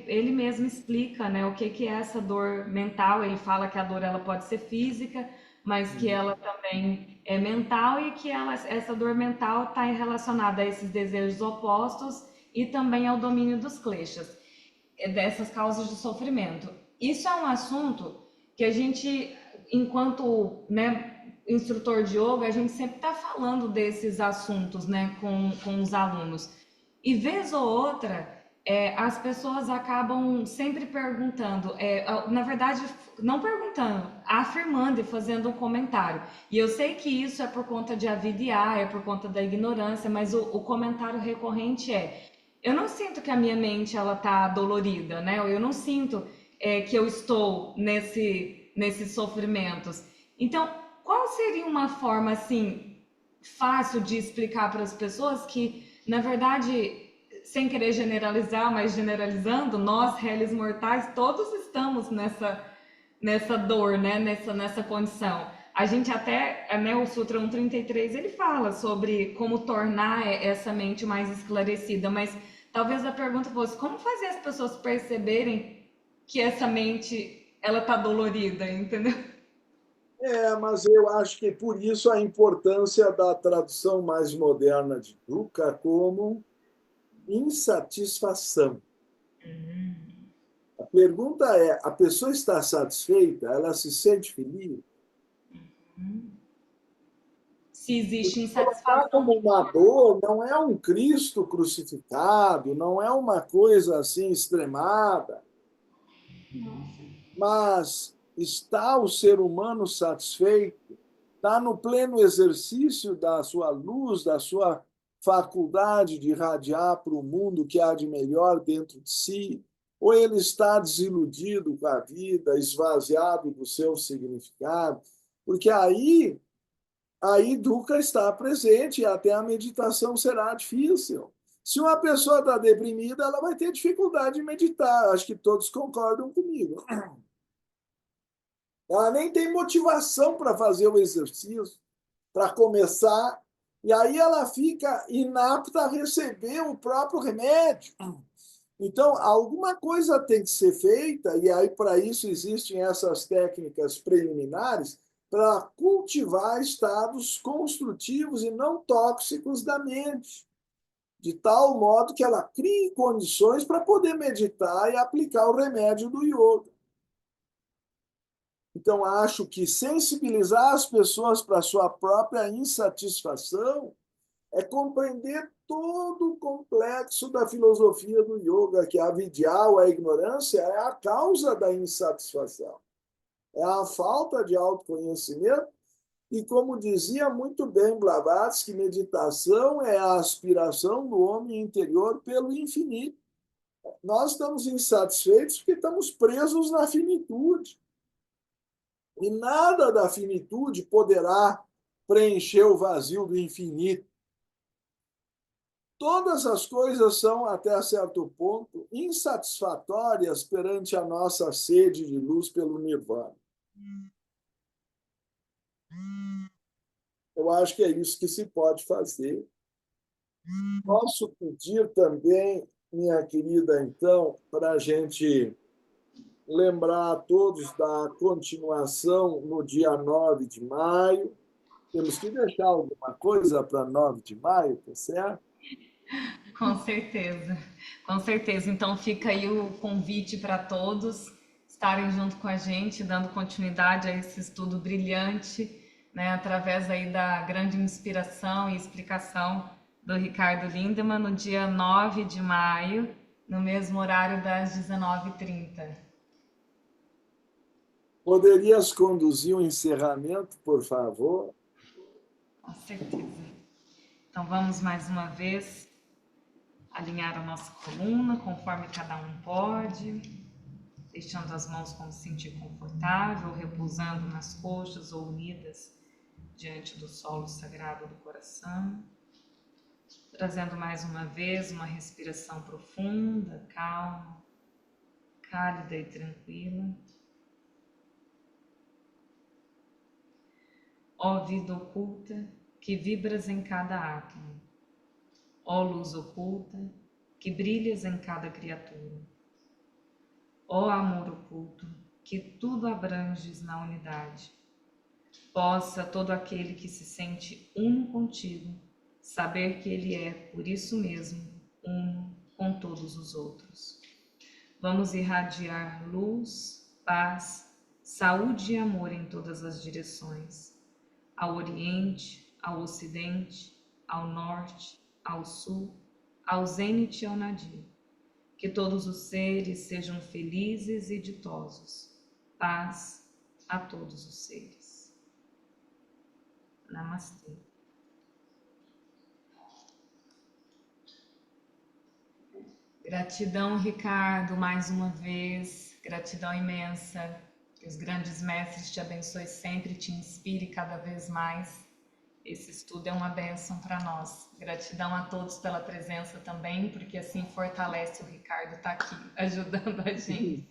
ele mesmo explica, né, o que é essa dor mental. Ele fala que a dor ela pode ser física, mas que ela também é mental e que essa dor mental está relacionada a esses desejos opostos e também ao domínio dos kleshas, dessas causas de sofrimento. Isso é um assunto que a gente enquanto, né, instrutor de yoga, a gente sempre está falando desses assuntos, né, com os alunos. E vez ou outra, as pessoas acabam sempre perguntando, na verdade, não perguntando, afirmando e fazendo um comentário. E eu sei que isso é por conta de avidiar, é por conta da ignorância, mas o comentário recorrente eu não sinto que a minha mente ela tá dolorida, né? Eu não sinto que eu estou nesses sofrimentos. Então, qual seria uma forma assim fácil de explicar para as pessoas que, na verdade, sem querer generalizar, mas generalizando, nós, réis mortais, todos estamos nessa dor, né? Nessa condição. A gente até, né, o Sutra 133, ele fala sobre como tornar essa mente mais esclarecida, mas talvez a pergunta fosse, como fazer as pessoas perceberem que essa mente, ela tá dolorida, entendeu? Mas eu acho que por isso a importância da tradução mais moderna de dukkha como insatisfação. A pergunta é: a pessoa está satisfeita? Ela se sente feliz? Se existe Colocar insatisfação. como uma dor não é um Cristo crucificado, não é uma coisa assim extremada, mas está o ser humano satisfeito? Está no pleno exercício da sua luz, da sua faculdade de irradiar para o mundo que há de melhor dentro de si? Ou ele está desiludido com a vida, esvaziado do seu significado? Porque aí dukkha está presente e até a meditação será difícil. Se uma pessoa está deprimida, ela vai ter dificuldade de meditar. Acho que todos concordam comigo. Ela nem tem motivação para fazer o exercício, para começar, e aí ela fica inapta a receber o próprio remédio. Então, alguma coisa tem que ser feita, e aí para isso existem essas técnicas preliminares para cultivar estados construtivos e não tóxicos da mente, de tal modo que ela crie condições para poder meditar e aplicar o remédio do yoga. Então, acho que sensibilizar as pessoas para a sua própria insatisfação é compreender todo o complexo da filosofia do yoga, que a avidya, a ignorância, é a causa da insatisfação. É a falta de autoconhecimento. E, como dizia muito bem Blavatsky, meditação é a aspiração do homem interior pelo infinito. Nós estamos insatisfeitos porque estamos presos na finitude. E nada da finitude poderá preencher o vazio do infinito. Todas as coisas são, até certo ponto, insatisfatórias perante a nossa sede de luz pelo nirvana. Eu acho que é isso que se pode fazer. Posso pedir também, minha querida, então, para a gente lembrar a todos da continuação no dia 9 de maio. Temos que deixar alguma coisa para 9 de maio, tá certo? Com certeza, com certeza. Então fica aí o convite para todos estarem junto com a gente, dando continuidade a esse estudo brilhante, né, através aí da grande inspiração e explicação do Ricardo Lindemann, no dia 9 de maio, no mesmo horário das 19h30. Poderias conduzir o encerramento, por favor? Com certeza. Então vamos mais uma vez alinhar a nossa coluna conforme cada um pode, deixando as mãos como se sentir confortável, repousando nas coxas ou unidas diante do solo sagrado do coração. Trazendo mais uma vez uma respiração profunda, calma, cálida e tranquila. Ó vida oculta, que vibras em cada átomo. Ó luz oculta, que brilhas em cada criatura. Ó amor oculto, que tudo abranges na unidade. Possa todo aquele que se sente uno contigo saber que ele é, por isso mesmo, uno com todos os outros. Vamos irradiar luz, paz, saúde e amor em todas as direções, ao Oriente, ao Ocidente, ao Norte, ao Sul, ao Zênite e ao Nadir. Que todos os seres sejam felizes e ditosos. Paz a todos os seres. Namastê. Gratidão, Ricardo, mais uma vez. Gratidão imensa. Que os grandes mestres te abençoem sempre, te inspire cada vez mais. Esse estudo é uma bênção para nós. Gratidão a todos pela presença também, porque assim fortalece o Ricardo estar aqui ajudando a gente.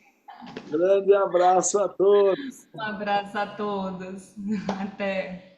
Grande abraço a todos. Um abraço a todos. Até.